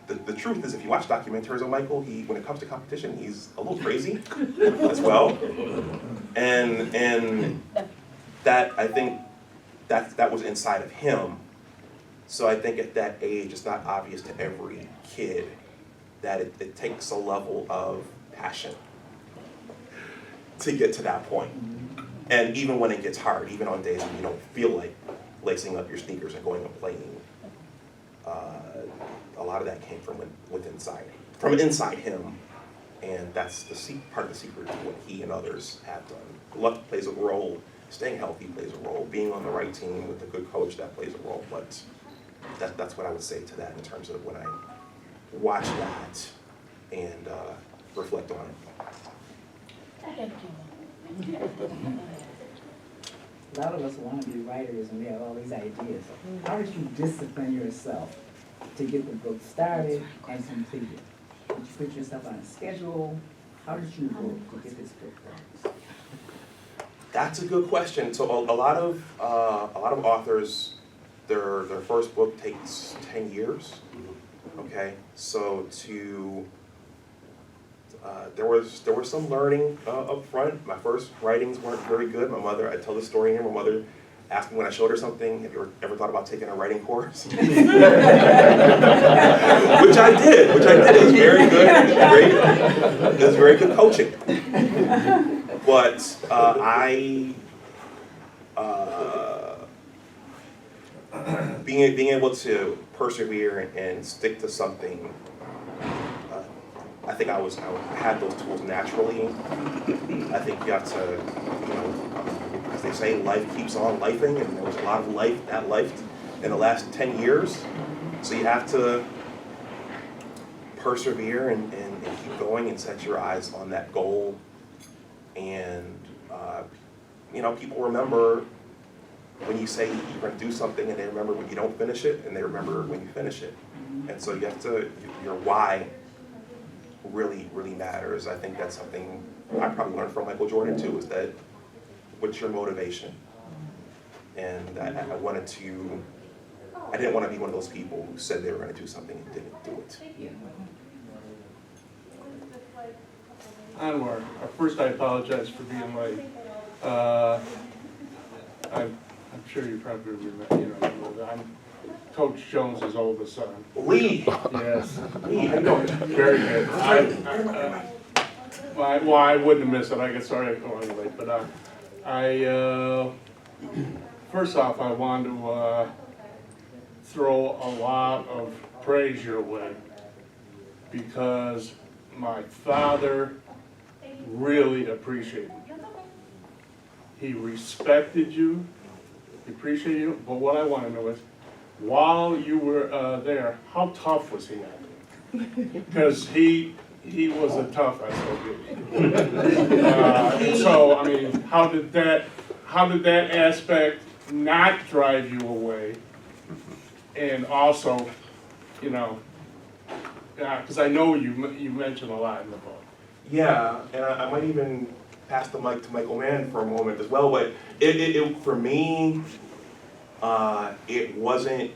the truth is, if you watch documentaries on Michael, when it comes to competition, he's a little crazy as well. And I think that was inside of him. So I think at that age, it's not obvious to every kid that it takes a level of passion to get to that point. And even when it gets hard, even on days when you don't feel like lacing up your sneakers and going and playing, a lot of that came from inside him. And that's part of the secret to what he and others have done. Luck plays a role, staying healthy plays a role, being on the right team with a good coach, that plays a role. But that's what I would say to that in terms of when I watch that and reflect on it. A lot of us want to be writers and we have all these ideas. How did you discipline yourself to get the book started and completed? Did you put yourself on a schedule? How did you work to get this book done? That's a good question. So a lot of authors, their first book takes 10 years. Okay, so there was some learning up front. My first writings weren't very good. My mother, I tell the story here. My mother asked me when I showed her something, "Have you ever thought about taking a writing course?" Which I did. It was very good. It was very good coaching. But being able to persevere and stick to something, I think I had those tools naturally. I think you have to, as they say, life keeps on lifing, and there was a lot of life that lifed in the last 10 years. So you have to persevere and keep going and set your eyes on that goal. And people remember when you say you're going to do something, and they remember when you don't finish it, and they remember when you finish it. And so you have to, your why really, really matters. I think that's something I probably learned from Michael Jordan too, is that what's your motivation? And I didn't want to be one of those people who said they were going to do something and didn't do it. Anwar, first I apologize for being late. I'm sure you probably remember, I'm Coach Jones's oldest son. Lee! Yes. I know. Very good. I wouldn't have missed it. I get sorry I'm going late, but first off, I want to throw a lot of praise your way, because my father really appreciated you. He respected you, he appreciated you, but what I want to know is, while you were there, how tough was he at it? Because he was a tough SOB. And so, I mean, how did that aspect not drive you away? And also, because I know you mentioned a lot in the book. Yeah, and I might even pass the mic to Michael Mann for a moment as well, but it for me, it wasn't,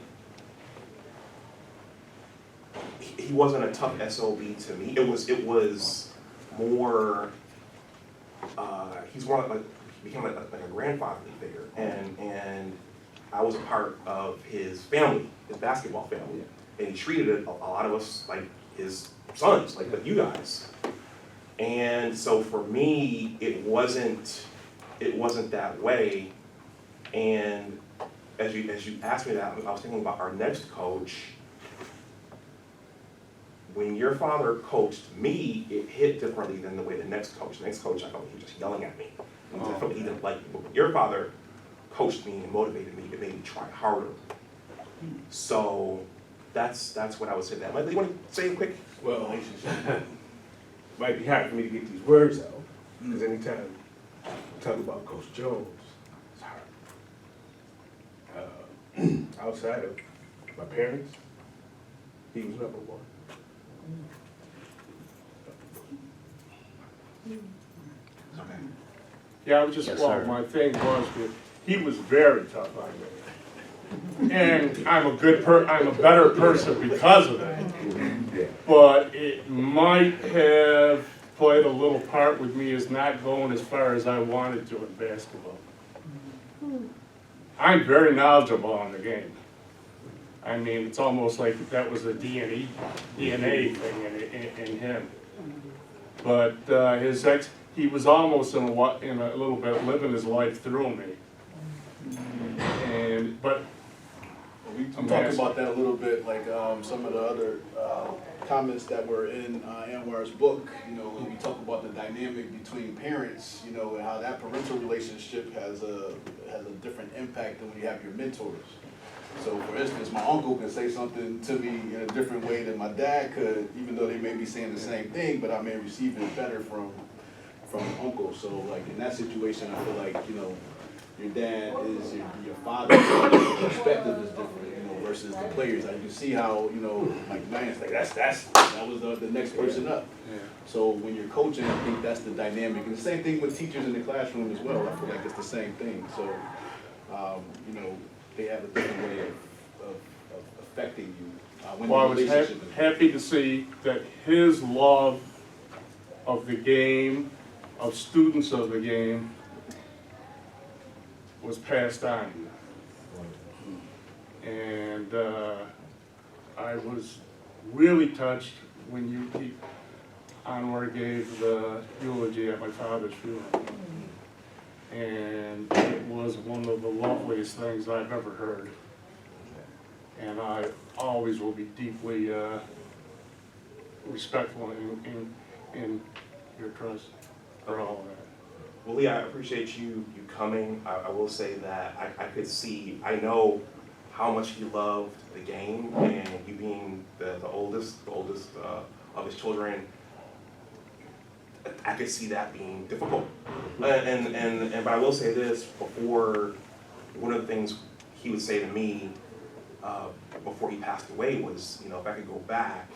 he wasn't a tough SOB to me. It was more, he's more like, became like a grandfatherly figure, and I was a part of his family, his basketball family, and he treated a lot of us like his sons, like you guys. And so for me, it wasn't that way. And as you asked me that, I was thinking about our next coach. When your father coached me, it hit differently than the way the next coach, I felt he was just yelling at me. I felt he didn't like me. But when your father coached me and motivated me, it made me try harder. So that's what I would say. That. Michael, you want to say it quick? Well, it might be hard for me to get these words out, because anytime I talk about Coach Jones, it's hard. Outside of my parents, he was number one. Yeah, I was just, my thing was that he was very tough on me. And I'm a better person because of that. But it might have played a little part with me as not going as far as I wanted to in basketball. I'm very knowledgeable on the game. I mean, it's almost like that was a DNA thing in him. But he was almost in a little bit living his life through me. But We talked about that a little bit, like some of the other comments that were in Anwar's book, you know, when we talk about the dynamic between parents, you know, and how that parental relationship has a different impact than when you have your mentors. So for instance, my uncle could say something to me in a different way than my dad could, even though they may be saying the same thing, but I may receive it better from uncle. So like in that situation, I feel like, you know, your dad is your father, your perspective is different, you know, versus the players. Like you can see how, you know, like Lance, like that was the next person up. Yeah. So when you're coaching, I think that's the dynamic. And the same thing with teachers in the classroom as well. I feel like it's the same thing. So, you know, they have a different way of affecting you. When well, I the was relationship is happy to see that his love of the game, of students of the game, was passed on. And I was really touched when Anwar gave the eulogy at my father's funeral. And it was one of the loveliest things I've ever heard. And I always will be deeply respectful in your trust for all of that. Well, Lee, I appreciate you coming. I will say that I could see, I know how much he loved the game, and you being the oldest of his children, I could see that being difficult. But I will say this, before, one of the things he would say to me before he passed away was, you know, if I could go back,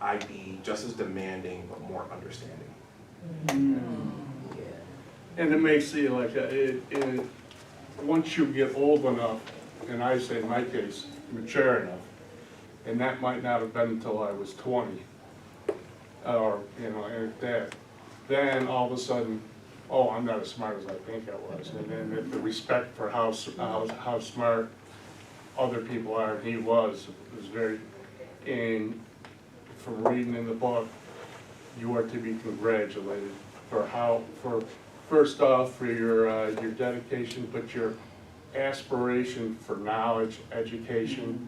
I'd be just as demanding but more understanding. And it may seem like once you get old enough, and I say in my case, mature enough, and that might not have been until I was 20, or, you know, and that, then all of a sudden, oh, I'm not as smart as I think I was. And then the respect for how smart other people are, and he was very, and from reading in the book, you are to be congratulated first off, for your dedication, but your aspiration for knowledge, education,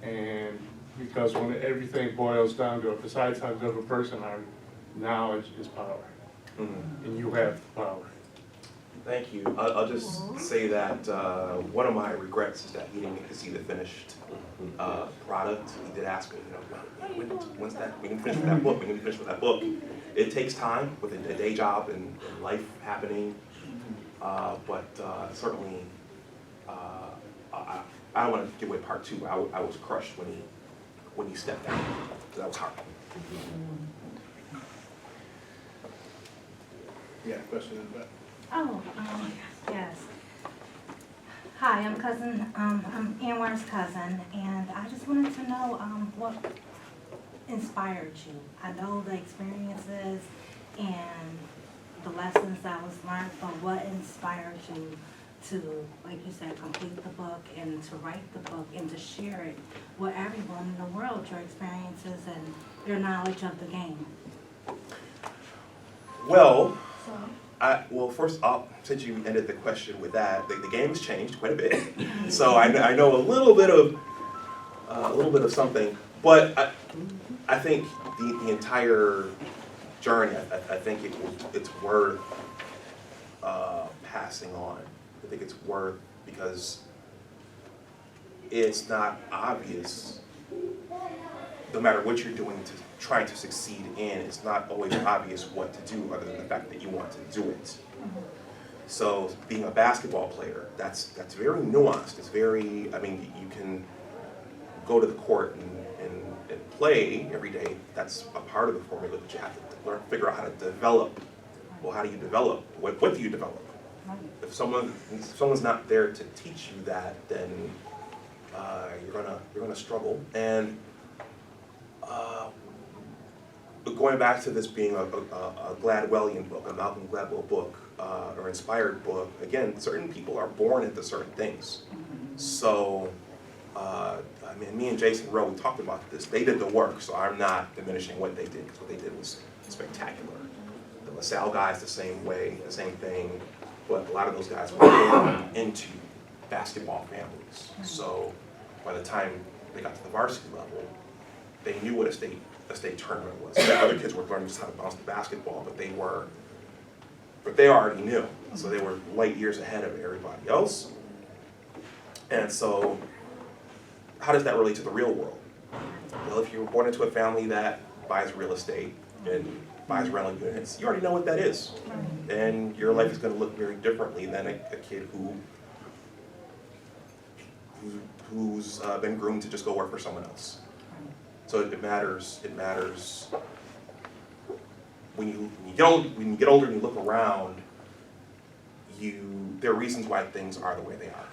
and because when everything boils down to it, besides how good of a person are, knowledge is power, and you have the power. Thank you. I'll just say that one of my regrets is that he didn't get to see the finished product. He did ask me, you know, when's that? We can finish with that book. We can finish with that book. It takes time with a day job and life happening, but certainly I don't want to give away part two. I was crushed when he stepped down. That was hard. Yeah, question in the back. Oh, yes. Hi, I'm Anwar's cousin, and I just wanted to know what inspired you. I know the experiences and the lessons that was learned, but what inspired you to, like you said, complete the book and to write the book and to share it with everyone in the world, your experiences and your knowledge of the game? Well, first off, since you ended the question with that, the game has changed quite a bit. So I know a little bit of something, but I think the entire journey, I think it's worth passing on. I think it's worth, because it's not obvious, no matter what you're doing trying to succeed in, it's not always obvious what to do other than the fact that you want to do it. So being a basketball player, that's very nuanced. It's very, I mean, you can go to the court and play every day. That's a part of the formula, but you have to figure out how to develop. Well, how do you develop? What do you develop? If someone's not there to teach you that, then you're gonna struggle. And going back to this being a Gladwellian book, a Malcolm Gladwell book, or inspired book, again, certain people are born into certain things. So, I mean, me and Jason Rowe, we talked about this. They did the work, so I'm not diminishing what they did, because what they did was spectacular. The LaSalle guys the same way, the same thing, but a lot of those guys were born into basketball families. So by the time they got to the varsity level, they knew what a state tournament was. The other kids were learning just how to bounce the basketball, but they already knew. So they were light years ahead of everybody else. And so, how does that relate to the real world? Well, if you were born into a family that buys real estate and buys rental units, you already know what that is. And your life is going to look very differently than a kid who's been groomed to just go work for someone else. So it matters. It matters when you get older and you look around. There are reasons why things are the way they are.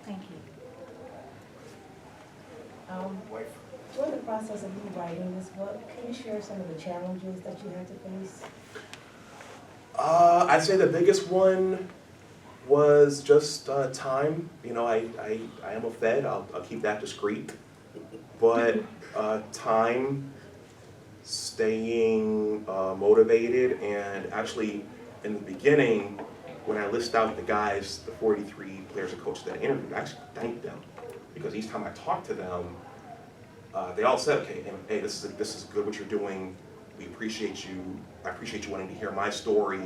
Thank you. During the process of you writing this book, can you share some of the challenges that you had to face? I'd say the biggest one was just time. You know, I am a Fed. I'll keep that discreet. But time, staying motivated, and actually in the beginning, when I list out the guys, the 43 players and coaches that I interviewed, I actually thanked them, because each time I talked to them, they all said, okay, hey, this is good what you're doing. We appreciate you. I appreciate you wanting to hear my story.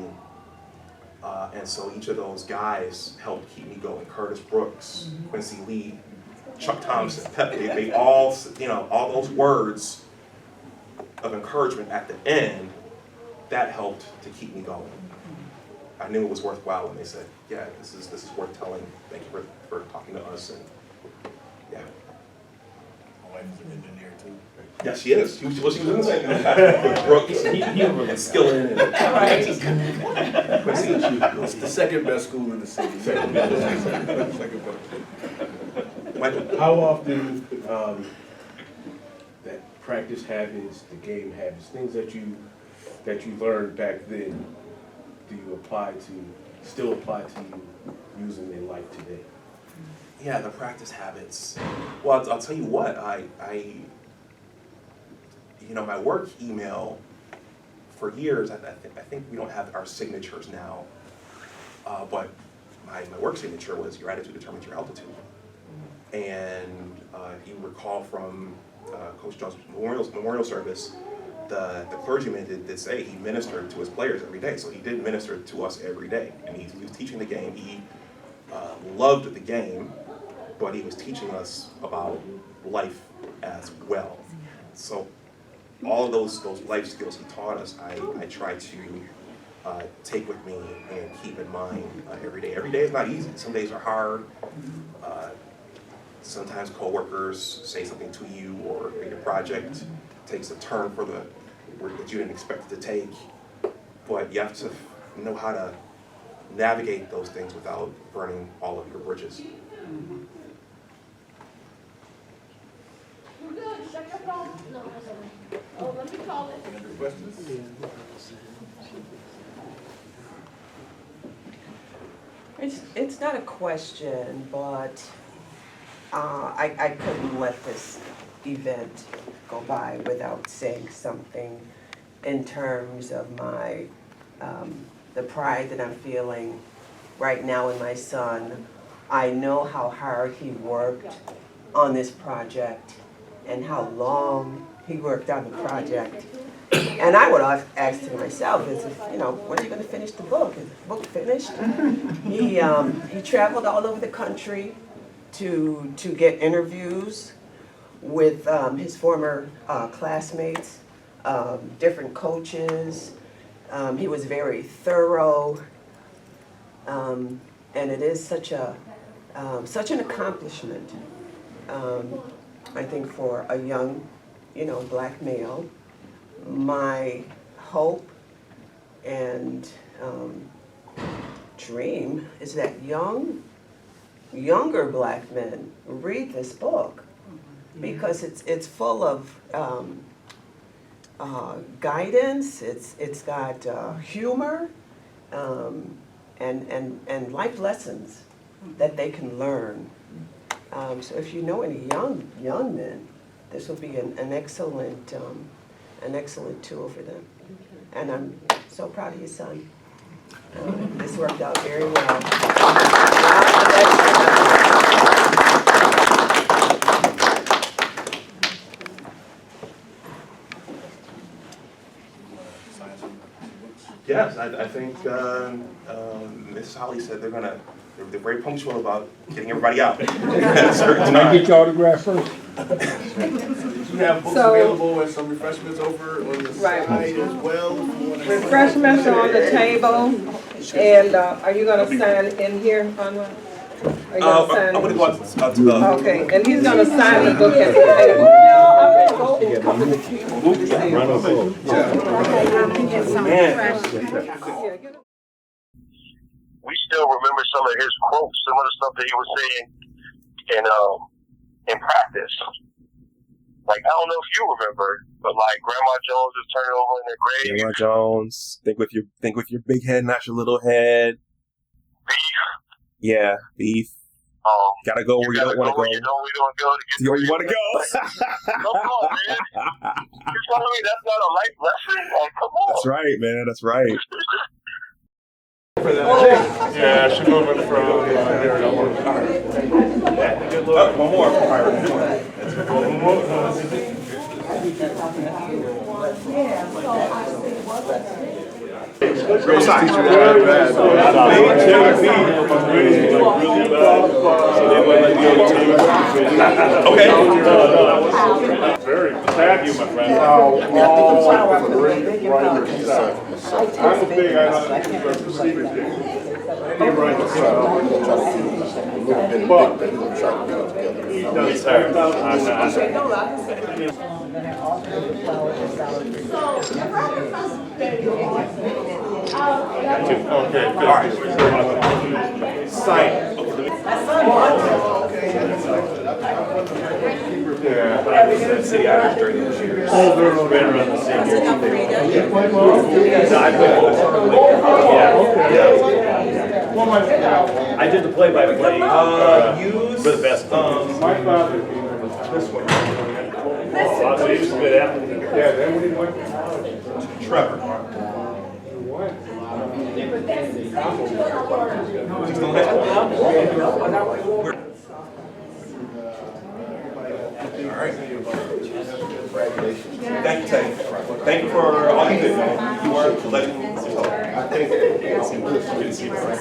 And so each of those guys helped keep me going. Curtis Brooks, Quincy Lee, Chuck Thompson, Pep, they all, you know, all those words of encouragement at the end, that helped to keep me going. I knew it was worthwhile when they said, yeah, this is worth telling. Thank you for talking to us. And yeah. My wife is an engineer too. Yeah, she is. She was in the same with Brooks and Skillen. It's the second best school in the city. Second best. How often that practice habits, the game habits, things that you learned back then, do you still apply to you using in life today? Yeah, the practice habits. Well, I'll tell you what, you know, my work email, for years, I think we don't have our signatures now, but my work signature was, your attitude determines your altitude. And if you recall from Coach Jones' memorial service, the clergyman did say he ministered to his players every day. So he did minister to us every day. And he was teaching the game. He loved the game, but he was teaching us about life as well. So all of those life skills he taught us, I try to take with me and keep in mind every day. Every day is not easy. Some days are hard. Sometimes coworkers say something to you, or your project takes a turn for that you didn't expect it to take. But you have to know how to navigate those things without burning all of your bridges. We're good. Shut your phone. No, oh, let me call it. Any other questions? It's not a question, but I couldn't let this event go by without saying something in terms of my the pride that I'm feeling right now in my son. I know how hard he worked on this project and how long he worked on the project. And I would have asked him myself, is, you know, when are you going to finish the book? Is the book finished? He traveled all over the country to get interviews with his former classmates, different coaches. He was very thorough, and it is such an accomplishment, I think, for a young, black male. My hope and dream is that younger black men read this book, because it's full of guidance, it's got humor, and life lessons that they can learn. So if you know any young men, this will be an excellent tool for them. And I'm so proud of your son. This worked out very well. Yes, I think Mrs. Holly said they're very punctual about getting everybody out at a certain Can I time. get your autograph first? You have books available and some refreshments over on the side as well. If you wanna- Refreshments are on the table, and are you gonna sign in here, Anwar? Are you gonna sign? I'm gonna go out to the. Okay, and he's gonna sign the book at the table. We still remember some of his quotes, some of the stuff that he was saying in practice. Like, I don't know if you remember, but like Grandma Jones is turning over in her grave. Grandma Jones, think with your big head, not your little head. Beef. Yeah, beef. Gotta go where you don't want to go. You know we don't go to get Where you want to go. Come on, man. You telling me that's not a life lesson? Like, come on. That's right, man. That's right. Yeah, she's moving from here to one. Good luck. One more. All right, one more. Riverside. Okay. Very sad you, my friend. All great writers. I'm a big, I don't Stephen King. He writes, but he does okay, all right. Sign. Yeah, but I was at City Irish during those years. Oh, they're around the same year. I did the play-by-play for the best. My father this one. So he was a good athlete. Yeah, then we went to college. Trevor. All right. Thank you, Teddy. Thank you for all you did, man. You are letting me talk. I think it's good to see you, right?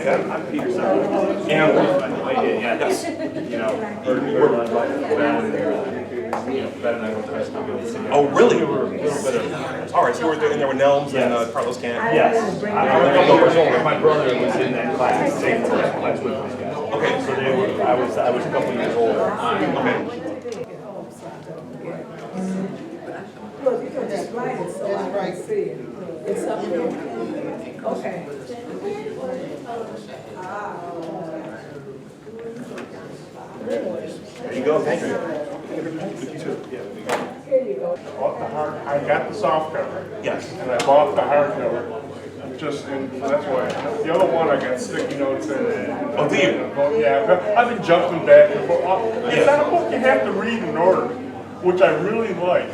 Yeah, I'm Peter Sauer. And Yes. You know, heard a lot about Ben and I went to high school together. oh, really? We were a little bit of. All right, so you were in there with Nelms and Carlos Camp. Yes. My brother was in that class, same class with those guys. Okay. So they were, I was a couple years older. Okay. Okay. There you go. Thank you. Bought the hard, I got the soft cover. Yes. And I bought the hardcover. Just, and that's why. The other one I got sticky notes in it. Oh, do you? Yeah, I've been jumping back and forth. It's not a book you have to read in order, which I really like.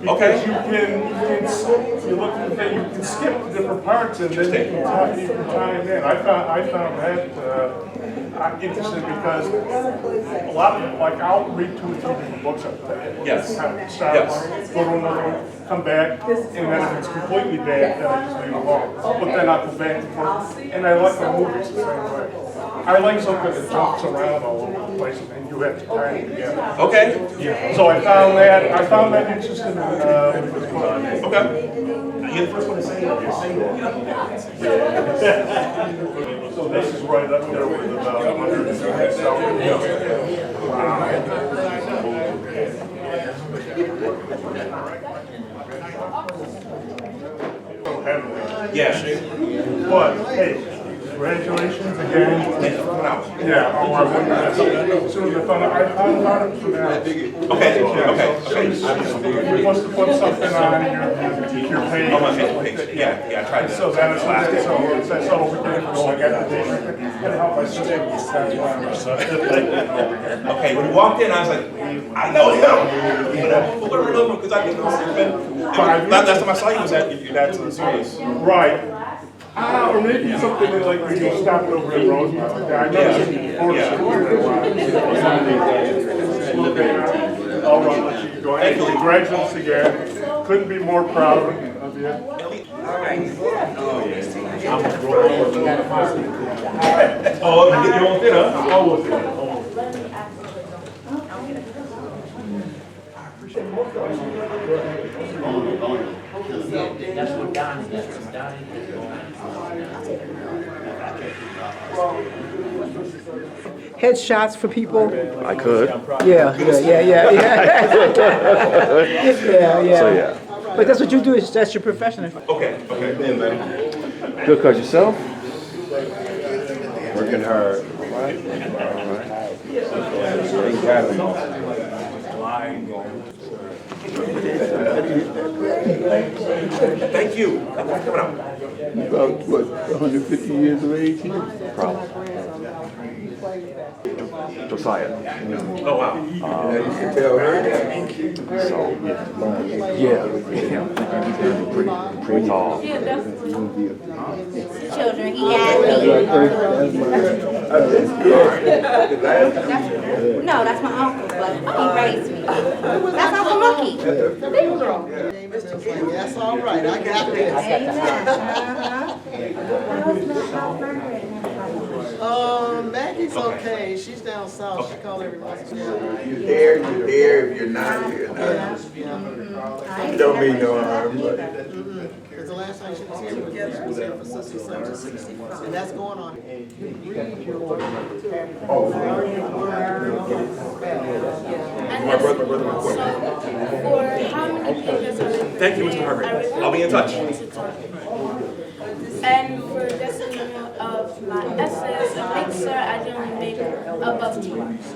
Because you can skip different parts and then you can tie it in. I found that interesting because a lot of, like, I'll read 2 or 3 different books at a day. Yes. Kind of start one, go to another one, come back, and then if it's completely bad, then I just leave it alone. But then I'll go back and forth, and I like my movies the same way. I like something that jumps around all over the place, and you have to tie it together. Okay. So I found that interesting. Okay. You're the first one to say that. So this is right up there with about 100 Yeah. But hey, congratulations again. Thank you for coming out. Yeah, or I wouldn't have, as soon as I found out, I thought about it for now. Okay. Wants to put something on your page. On my Facebook page, yeah, I tried that. So then it's like, so over there, so I got the date, and help my sister, that's why I'm Okay, when he walked in, I was like, I know him. But I don't know him because I didn't know him. Last time I saw you was at your dad's service. Right. Or maybe something that like we just stopped over in Rosemont. I know it's all right, let you go ahead. Congratulations again. Couldn't be more proud of you. Oh, you get your own dinner? Almost there. That's what Donnie does. Headshots for people? I could. Yeah. So, yeah. But that's what you do, that's your profession. Okay. Good, cuz yourself? Working hard. Thank you. Coming out. About, what, 150 years of age here? Probably. Josiah. Oh, wow. You can tell her that. So, yeah, pretty tall. Children, he had me. No, that's my uncle, but he raised me. That's Uncle Mookie. That's all right, I got this. Maggie's okay, she's down south, she called every once in a while. You're there if you're not here. It don't mean no harm, but. Because the last time she was here, she was here for 67, and that's going on. My brother. For how many pages are there? Thank you, Mr. Harvey. I'll be in touch. And for this of my essays, make sure I don't make above 2 marks.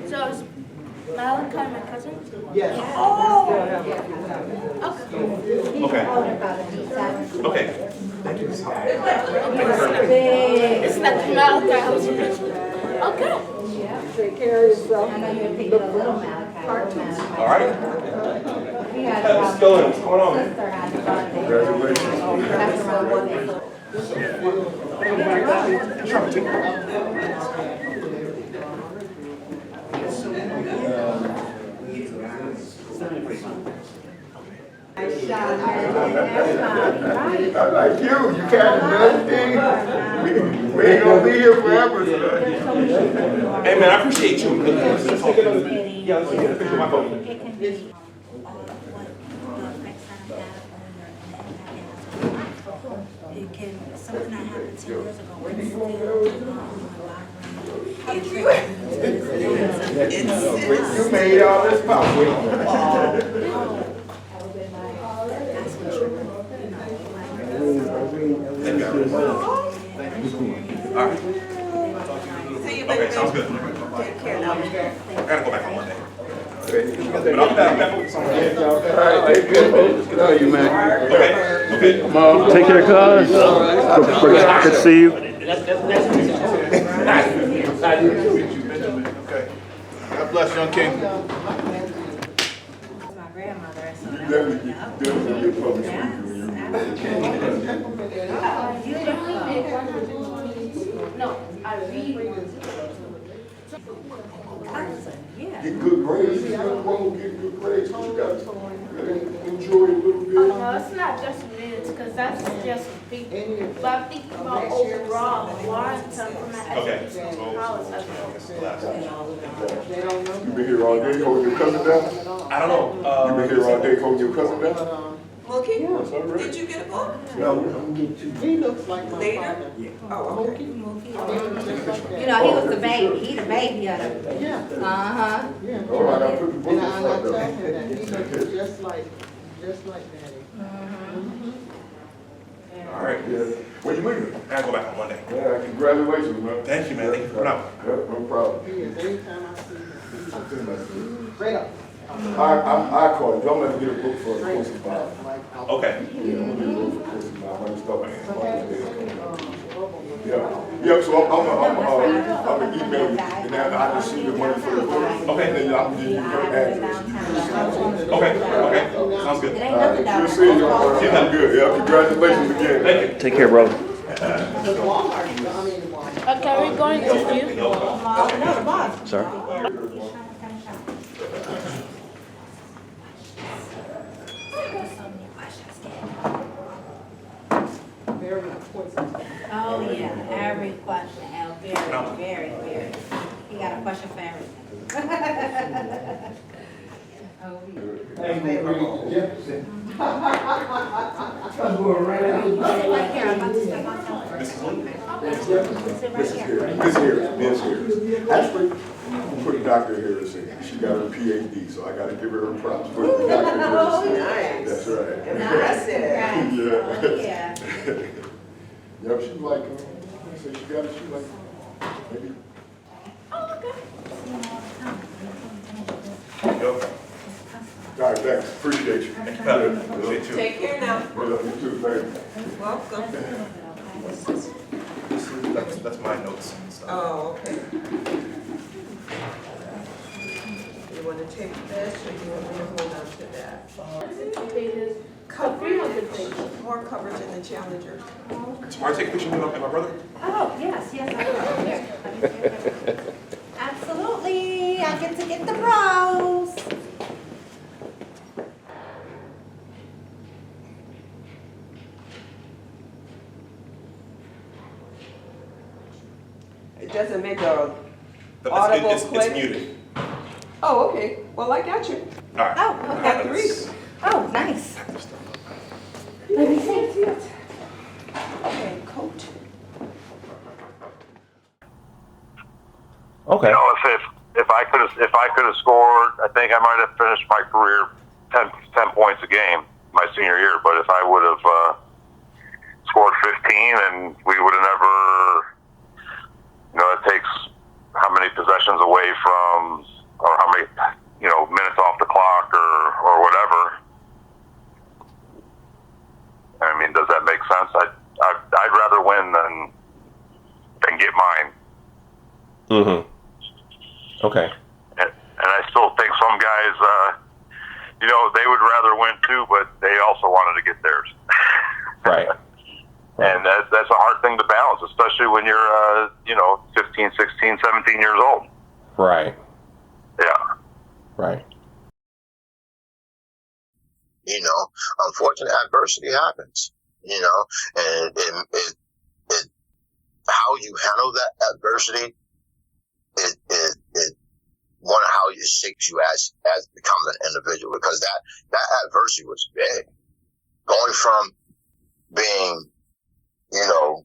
So is Malachi my cousin? Yes. Okay. Thank you. It's not Malachi. Okay. Take care of yourself. I know you're thinking a little Malachi. All right. How's it going? What's going on? Like you can't do anything. We ain't gonna be here forever. Hey man, I appreciate you. Yeah, let's get a picture of my phone. Something that happened 10 years ago. You made all this possible. All right. Okay, sounds good. I gotta go back on Monday. But I'll be back with some. All right, take care, folks. Good on you, man. Okay. Take care, cuz. Good to see you. God bless, young king. My grandmother, so that No, I read. Get good grades. You don't want to get good grades. You got to enjoy it a little bit. Oh, no, it's not just minutes, because that's just big. But I'm thinking about overall, Warrington from my education in college. You been here all day holding your cousin down? I don't know. You been here all day holding your cousin down? Mookie, That's all right. did you get a book? He looks like my father. Oh, okay. You know, he was the baby. He the baby of it. Yeah. Uh-huh. Yeah. All right, I'll put the book And I aside, tell though. him that he looks just like daddy. All right. Yeah. When you leaving? I gotta go back on Monday. Yeah, congratulations, man. Thank you, man. Thank you for coming out. Yeah, no problem. Anytime I see you. Straight up. I call you. Don't let me get a book for the post about. Okay. Yeah, I'm gonna get a book for the post about. I'm gonna start Yeah, so I'm gonna email you, and then I can see the money for the book. Okay. And then I'm gonna give you her address. Okay. Sounds good. Good seeing you. I'm good. Yeah, congratulations again. Thank you. Take care, bro. Okay, we're going to you. Sorry. Oh, yeah, every question, Al, very. You got a question for everything. Hey, Right here, I'm about to step outside. Miss here. Actually, put a doctor here to say she got her PhD, so I gotta give her her props. Put the doctor here to say. Nice. That's right. Impressive. Yeah. Yep, she was like, so she got it, she was like, maybe. All right, thanks, appreciate you. Appreciate you. Take care now. Yeah, you too, thank you. Welcome. That's my notes and stuff. Oh, okay. You want to take this, or you want me to hold on to that? Pages. Coverage, 300 pages. more coverage in the Challenger. Tomorrow, take a picture of me and my brother. Oh, yes, I will. Absolutely, I get to get the bros. It doesn't make a But audible it's click. muted. Oh, okay. Well, I got you. All right. Oh, I got three. Oh, nice. Let me see it. Okay, coat. Okay. You know, if I could have scored, I think I might have finished my career 10 points a game my senior year. But if I would have scored 15, and we would have never, it takes how many possessions away from, or how many, minutes off the clock, or whatever. I mean, does that make sense? I'd rather win than get mine. Mm-hmm. Okay. And I still think some guys, they would rather win too, but they also wanted to get theirs. Right. And that's a hard thing to balance, especially when you're, 15, 16, 17 years old. Right. Yeah. Right. Unfortunate adversity happens, and it how you handle that adversity, it one of how it shapes you as become an individual, because that adversity was big. Going from being, the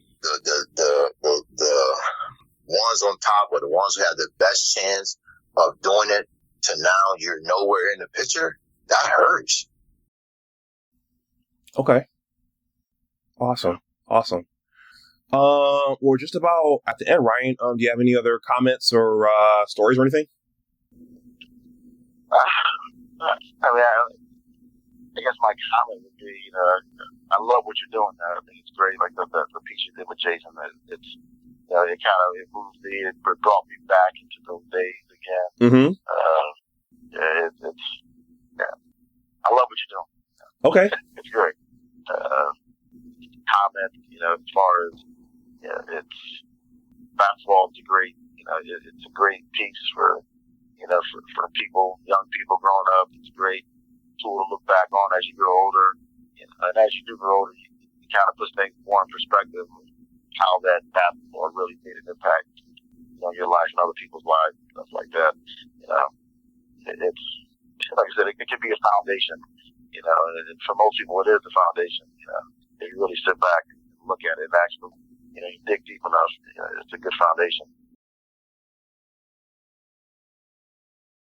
ones on top, or the ones who had the best chance of doing it, to now you're nowhere in the picture, that hurts. Okay. Awesome. We're just about at the end, Ryan. Do you have any other comments or stories or anything? I guess my comment would be, I love what you're doing there. I think it's great, like the piece you did with Jason. It's, it moved me, it brought me back into those days again. Mm-hmm. I love what you're doing. Okay. It's great. Comment, as far as, it's basketball is a great, it's a great piece for people, young people growing up. It's a great tool to look back on as you grow older. And as you do grow older, you kind of put things more in perspective of how that basketball really made an impact on your life and other people's lives, stuff like that. It's, like I said, it can be a foundation, and for most people it is the foundation, if you really sit back and look at it and actually, you dig deep enough, it's a good foundation.